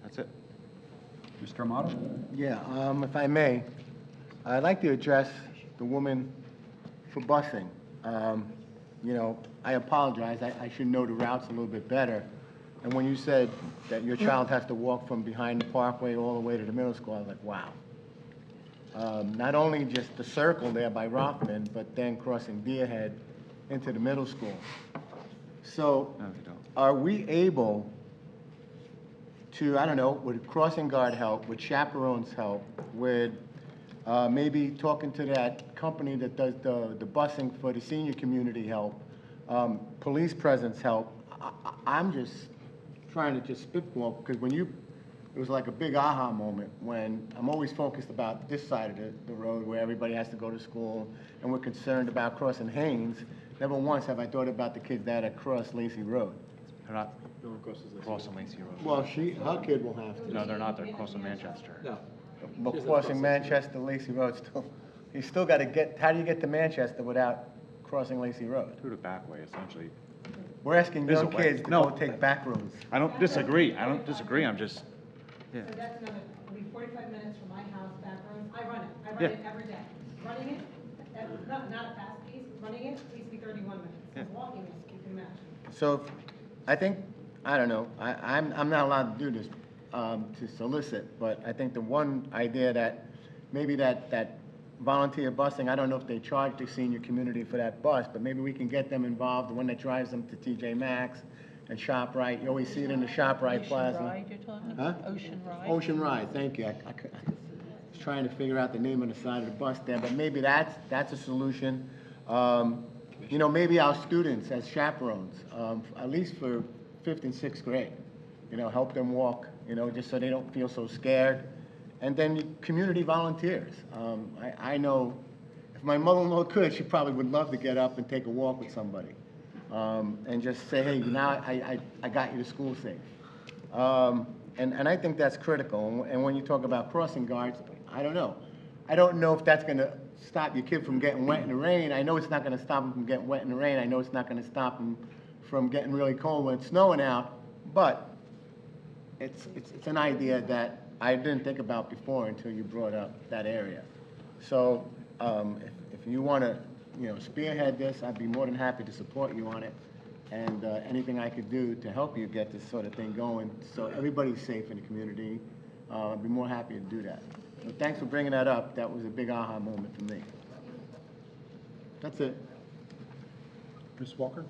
that's it. Mr. Amato? Yeah, if I may, I'd like to address the woman for busing. You know, I apologize, I should know the routes a little bit better. And when you said that your child has to walk from behind the parkway all the way to the middle school, I was like, wow. Not only just the circle there by Rothman, but then crossing Deerhead into the middle school. So are we able to, I don't know, with crossing guard help, with chaperones help, with maybe talking to that company that does the busing for the senior community help, police presence help? I'm just trying to just spitball, because when it was like a big aha moment when I'm always focused about this side of the road where everybody has to go to school and we're concerned about crossing Haynes. Never once have I thought about the kids that across Lacey Road. They're not crossing Lacey Road. Well, her kid will have to. No, they're not. They're crossing Manchester. No. But crossing Manchester, Lacey Road, you still got to get, how do you get to Manchester without crossing Lacey Road? Through the back way, essentially. We're asking There's young a way. kids to No. go take back roads. I don't disagree. I'm just, yeah. So that's another, it'll be 45 minutes from my house back road. I run Yeah. it every day. Running it, not a fast pace, running it takes me 31 minutes. Yeah. Walking is, you can imagine. So I think, I don't know, I'm not allowed to do this, to solicit, but I think the one idea that maybe that volunteer busing, I don't know if they charge the senior community for that bus, but maybe we can get them involved, the one that drives them to TJ Maxx, and ShopRite. You always see it in the ShopRite Plaza. Ocean Ride you're talking Huh? about? Ocean Ride? Ocean Ride, thank you. I was trying to figure out the name on the side of the bus there, but maybe that's a solution. You know, maybe our students as chaperones, at least for 5th and 6th grade, you know, help them walk, you know, just so they don't feel so scared. And then community volunteers. I know if my mother-in-law could, she probably would love to get up and take a walk with somebody. And just say, hey, now I got you to school safe. And I think that's critical. And when you talk about crossing guards, I don't know. I don't know if that's going to stop your kid from getting wet in the rain. I know it's not going to stop him from getting wet in the rain. I know it's not going to stop him from getting really cold when it's snowing out. But it's an idea that I didn't think about before until you brought up that area. So if you want to, you know, spearhead this, I'd be more than happy to support you on it. And anything I could do to help you get this sort of thing going so everybody's safe in the community, I'd be more happy to do that. So thanks for bringing that up. That was a big aha moment for me. That's it. Ms. Walker?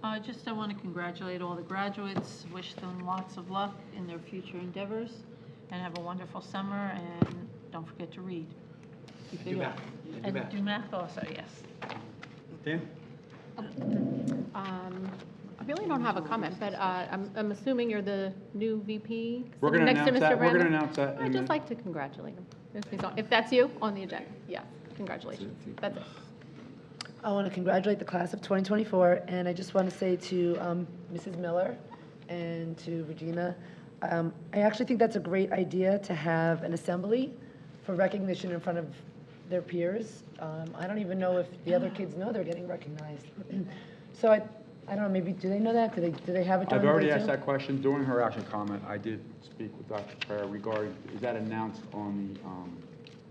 I want to congratulate all the graduates, wish them lots of luck in their future endeavors, and have a wonderful summer, and don't forget to read. Keep it up. And do math also, yes. Dan? I really don't have a comment, but I'm assuming you're the new VP? We're sitting gonna next to announce Mr. that. We're gonna Brandis? announce that in I'd a just minute. like to congratulate him. If that's you on the agenda, yes, congratulations. That's it. I want to congratulate the class of 2024, and I just want to say to Mrs. Miller and to Regina, I actually think that's a great idea to have an assembly for recognition in front of their peers. I don't even know if the other kids know they're getting recognized. So I don't know, maybe, do they know that? Do they have it during I've the already day asked too? that question. During her actual comment, I did speak with Dr. Pereira regarding, is that announced on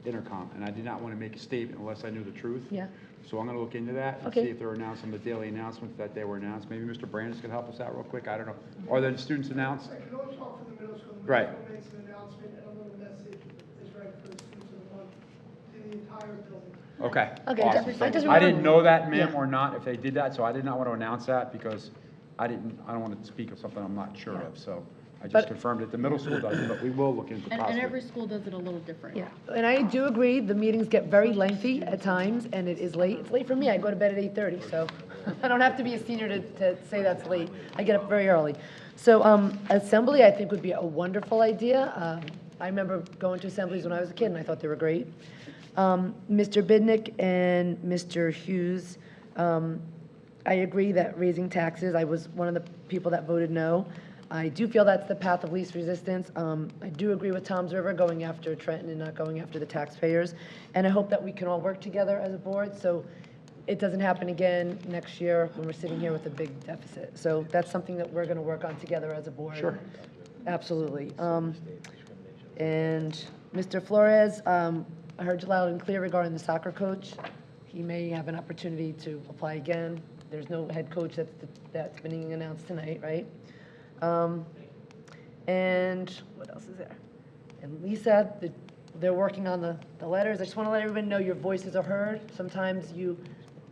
the intercom? And I did not want to make a statement unless I knew the truth. Yeah. So I'm going to look into that and Okay. see if they're announced on the daily announcements that they were announced. Maybe Mr. Brandis could help us out real quick. I don't know. Are the students announced? I can only talk for the middle school. The Right. middle school makes an announcement and a little message is read for the students of the month to the entire building. Okay. Okay, Awesome. I just I didn't know that, ma'am, Yeah. or not, if they did that, so I did not want to announce that because I don't want to speak of something I'm not sure of. So I just But- confirmed that the middle school does it, but we will look into And possibly. every school does it a little different. Yeah, and I do agree, the meetings get very lengthy at times, and it is late. It's late for me, I go to bed at 8:30, so I don't have to be a senior to say that's late. I get up very early. So assembly, I think, would be a wonderful idea. I remember going to assemblies when I was a kid, and I thought they were great. Mr. Bidnick and Mr. Hughes, I agree that raising taxes, I was one of the people that voted no. I do feel that's the path of least resistance. I do agree with Tom's River going after Trenton and not going after the taxpayers. And I hope that we can all work together as a board so it doesn't happen again next year when we're sitting here with a big deficit. So that's something that we're going to work on together as a board. Sure. Absolutely. And Mr. Flores, I heard you loud and clear regarding the soccer coach. He may have an opportunity to apply again. There's no head coach that's been announced tonight, right? And what else is there? And Lisa, they're working on the letters. I just want to let everyone know your voices are heard. Sometimes you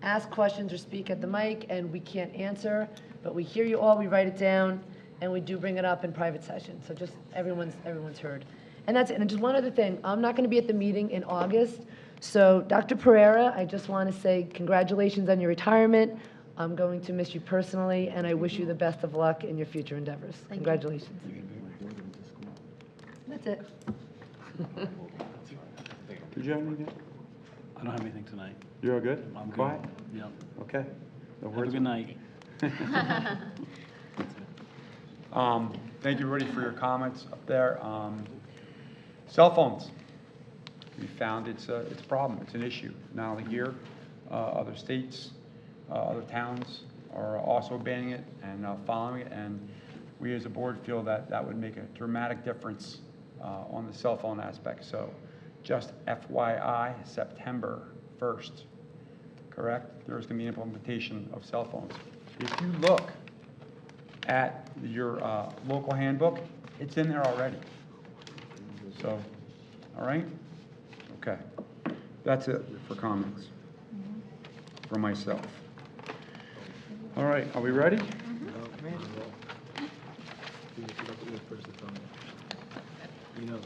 ask questions or speak at the mic and we can't answer, but we hear you all, we write it down, and we do bring it up in private session. So just everyone's heard. And that's it. And just one other thing, I'm not going to be at the meeting in August. So Dr. Pereira, I just want to say congratulations on your retirement. I'm going to miss you personally, and I wish you the best of luck in your future endeavors. Congratulations. That's it. Did you have anything? I don't have anything tonight. You're all good? I'm good. Quiet? Yep. Okay. No Have a words? good night. Thank you, everybody, for your comments up there. Cell phones. We found it's a problem. It's an issue, not only here, other states, other towns are also banning it and following it. And we as a board feel that that would make a dramatic difference on the cell phone aspect. So just FYI, September 1st, correct? There's going to be implementation of cell phones. If you look at your local handbook, it's in there already. So, all right? Okay. That's it for comments for myself. All right, are we ready? the person telling me. You know.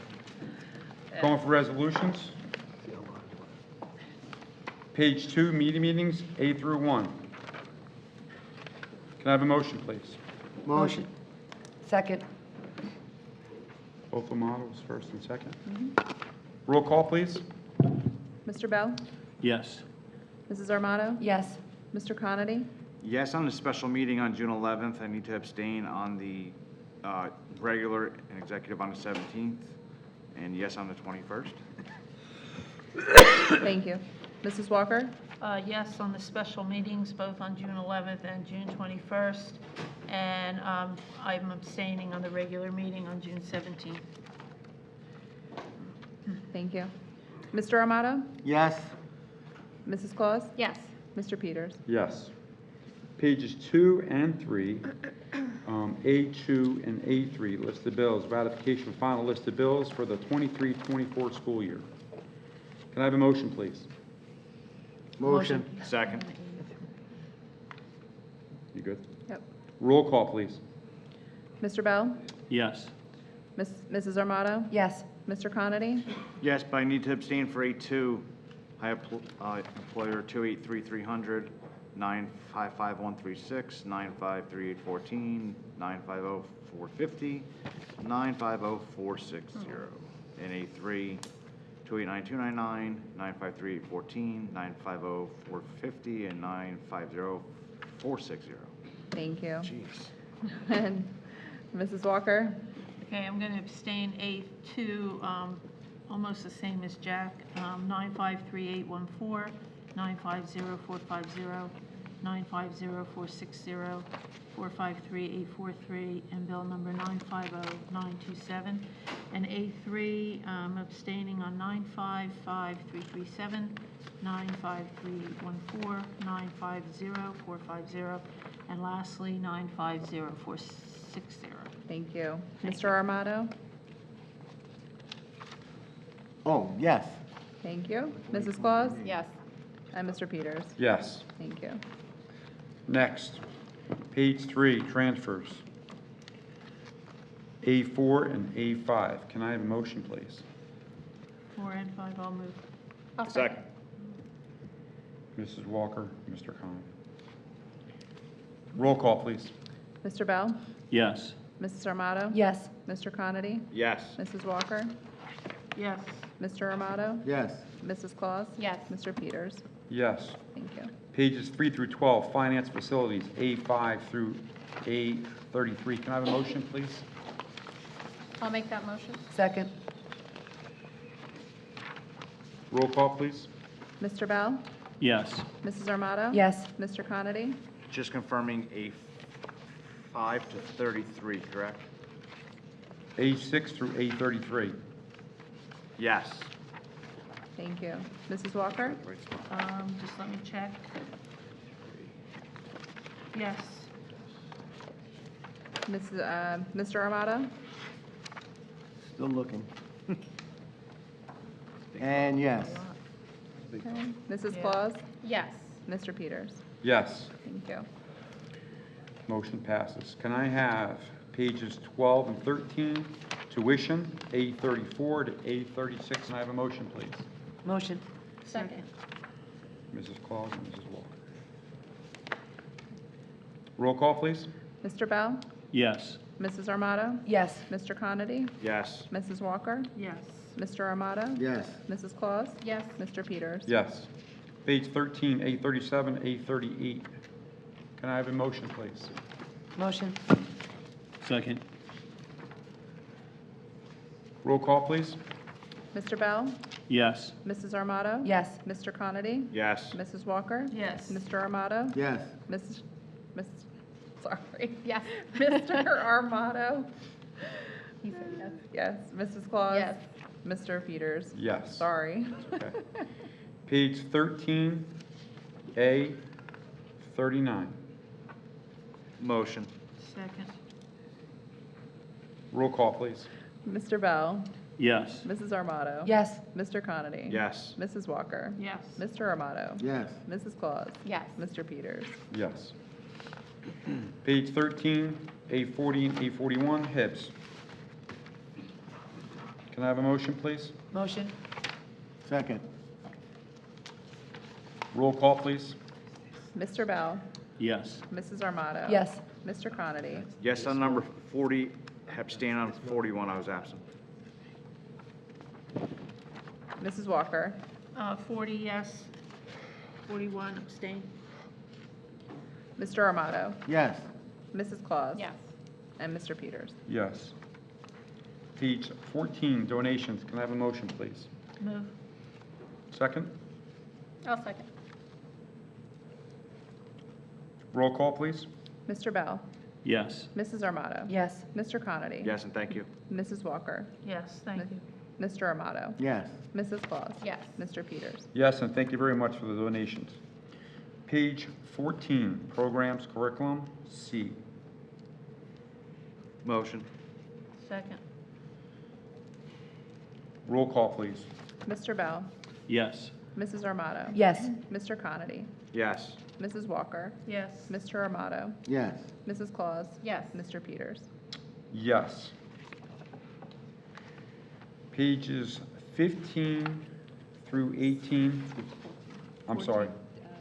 Going for resolutions. See how long it was. Page 2, meetings, A through 1. Can I have a motion, please? Motion. Second. Both the models, first and second. Roll call, please. Mr. Bell? Yes. Mrs. Armato? Yes. Mr. Conity? Yes, on the special meeting on June 11th, I need to abstain on the regular and executive on the 17th, and yes on the 21st. Thank you. Mrs. Walker? Yes, on the special meetings, both on June 11th and June 21st, and I'm abstaining on the regular meeting on June 17th. Thank you. Mr. Armato? Yes. Mrs. Claus? Yes. Mr. Peters? Yes. Pages 2 and 3, A2 and A3, list of bills, ratification of final list of bills for the 23-24 school year. Can I have a motion, please? Motion. Second. You good? Yep. Roll call, please. Mr. Bell? Yes. Mrs. Armato? Yes. Mr. Conity? Yes, but I need to abstain for A2. Employer 283300, 955136, 9538414, 950450, 950460. And A3, 2892299, 953814, 950450, and 950460. Thank you. Jeez. And Mrs. Walker? Okay, I'm going to abstain A2, almost the same as Jack, 953814, 950450, 950460, 453843, and bill number 950927. And A3, I'm abstaining on 955337, 953814, 950450, and lastly, 950460. Thank you. Mr. Armato? Oh, yes. Thank you. Mrs. Claus? Yes. And Mr. Peters? Yes. Thank you. Next, page 3, transfers. A4 and A5. Can I have a motion, please? 4 and 5, I'll move. Second. Mrs. Walker, Mr. Khan. Roll call, please. Mr. Bell? Yes. Mrs. Armato? Yes. Mr. Conity? Yes. Mrs. Walker? Yes. Mr. Armato? Yes. Mrs. Claus? Yes. Mr. Peters? Yes. Thank you. Pages 3 through 12, finance facilities, A5 through A33. Can I have a motion, please? I'll make that motion. Second. Roll call, please. Mr. Bell? Yes. Mrs. Armato? Yes. Mr. Conity? Just confirming A5 to 33, correct? A6 through A33. Yes. Thank you. Mrs. Walker? Just let me check. Yes. Mr. Armato? Still looking. And yes. Okay. Mrs. Yeah. Claus? Yes. Mr. Peters? Yes. Thank you. Motion passes. Can I have pages 12 and 13, tuition, A34 to A36? Can I have a motion, please? Motion. Second. Mrs. Claus and Mrs. Walker. Roll call, please. Mr. Bell? Yes. Mrs. Armato? Yes. Mr. Conity? Yes. Mrs. Walker? Yes. Mr. Armato? Yes. Mrs. Claus? Yes. Mr. Peters? Yes. Page 13, A37, A38. Can I have a motion, please? Motion. Second. Roll call, please. Mr. Bell? Yes. Mrs. Armato? Yes. Mr. Conity? Yes. Mrs. Walker? Yes. Mr. Armato? Yes. Sorry. Yes. Mr. Armato? He said yes. Yes. Mrs. Claus? Yes. Mr. Peters? Yes. Sorry. Okay. Page 13, A39. Motion. Second. Roll call, please. Mr. Bell? Yes. Mrs. Armato? Yes. Mr. Conity? Yes. Mrs. Walker? Yes. Mr. Armato? Yes. Mrs. Claus? Yes. Mr. Peters? Yes. Page 13, A40 and A41, HIBs. Can I have a motion, please? Motion? Second. Roll call, please. Mr. Bell? Yes. Mrs. Armato? Yes. Mr. Conity? Yes on number 40, abstain on 41, I was absent. Mrs. Walker? 40 yes, 41 abstain. Mr. Armato? Yes. Mrs. Claus? Yes. And Mr. Peters? Yes. Page 14, donations. Can I have a motion, please? Move. Second. I'll second. Roll call, please. Mr. Bell? Yes. Mrs. Armato? Yes. Mr. Conity? Yes, and thank you. Mrs. Walker? Yes, thank you. Mr. Armato? Yes. Mrs. Claus? Yes. Mr. Peters? Yes, and thank you very much for the donations. Page 14, programs, curriculum, C. Motion. Second. Roll call, please. Mr. Bell? Yes. Mrs. Armato? Yes. Mr. Conity? Yes. Mrs. Walker? Yes. Mr. Armato? Yes. Mrs. Claus? Yes. Mr. Peters? Yes. Pages 15 through 18, I'm sorry,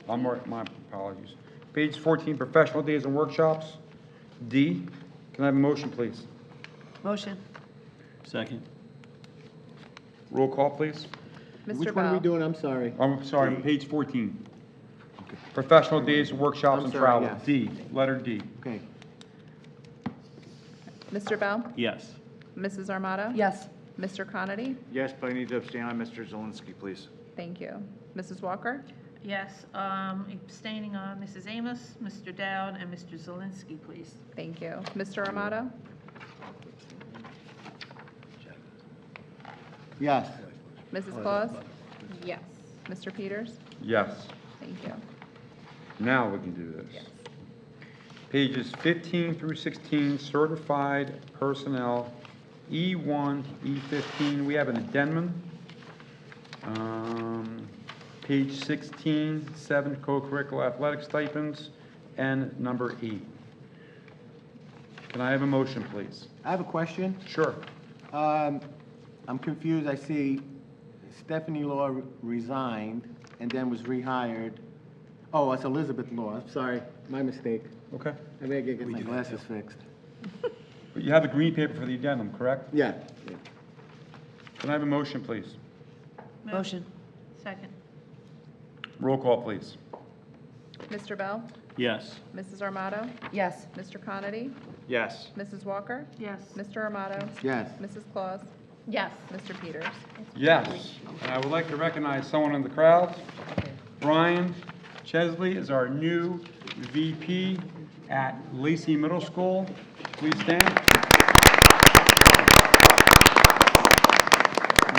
my apologies. Page 14, professional days and workshops, D. Can I have a motion, please? Motion? Second. Roll call, please. Mr. Which one are we Bell? doing? I'm sorry. I'm sorry, page 14. Professional days, workshops, I'm and sorry, travel, yes. D, letter D. Okay. Mr. Bell? Yes. Mrs. Armato? Yes. Mr. Conity? Yes, but I need to abstain on Mr. Zelinski, please. Thank you. Mrs. Walker? Yes, abstaining on Mrs. Amos, Mr. Dowd, and Mr. Zelinski, please. Thank you. Mr. Armato? Yes. Mrs. Claus? Yes. Mr. Peters? Yes. Thank you. Now we can do this. Pages 15 through 16, certified personnel, E1 to E15, we have an addendum. Page 16, 7 co-curricular athletic stipends, and number 8. Can I have a motion, please? I have a question. Sure. I'm confused. I see Stephanie Law resigned and then was rehired. Oh, it's Elizabeth Law. I'm sorry. My mistake. Okay. I better get my glasses fixed. But you have the green paper for the addendum, correct? Yeah. Can I have a motion, please? Move. Motion? Second. Roll call, please. Mr. Bell? Yes. Mrs. Armato? Yes. Mr. Conity? Yes. Mrs. Walker? Yes. Mr. Armato? Yes. Mrs. Claus? Yes. Mr. Peters? Yes. And I would like to recognize someone in the crowd. Brian Chesley is our new VP at Lacey Middle School. Please stand.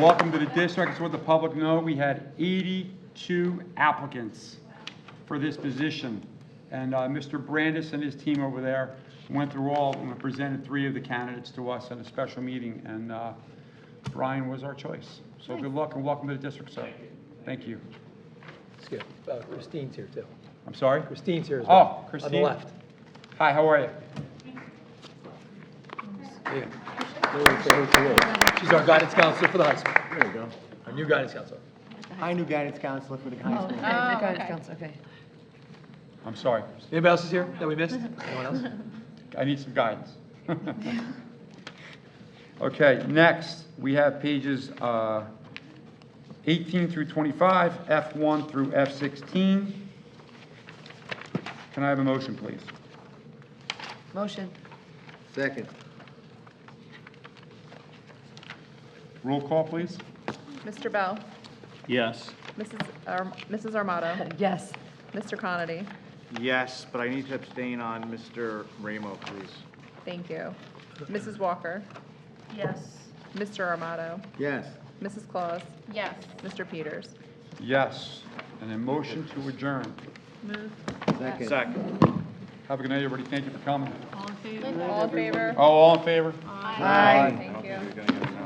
Welcome to the district. So what the public know, we had 82 applicants for this position. And Mr. Brandis and his team over there went through all and presented 3 of the candidates to us at a special meeting. And Brian was our choice. So good luck and welcome to the district, sir. Thank you. Skip, Christine's here too. I'm sorry? Christine's here as well. Oh, Christine. On the left. Hi, how are you? Yeah. She's our guidance counselor for the high school. There you go. Our new guidance counselor. I knew guidance counselor for the high school. Okay, guidance counselor, okay. I'm sorry. Anybody else is here that we missed? Anyone else? I need some guidance. Okay, next, we have pages 18 through 25, F1 through F16. Can I have a motion, please? Motion? Second. Roll call, please. Mr. Bell? Yes. Mrs. Armato? Yes. Mr. Conity? Yes, but I need to abstain on Mr. Ramo, please. Thank you. Mrs. Walker? Yes. Mr. Armato? Yes. Mrs. Claus? Yes. Mr. Peters? Yes. And a motion to adjourn. Move. Second. Second. Have a good night, everybody. Thank you for coming. All in favor? All in favor? Oh, all in favor? Aye. Thank you. You're gonna get a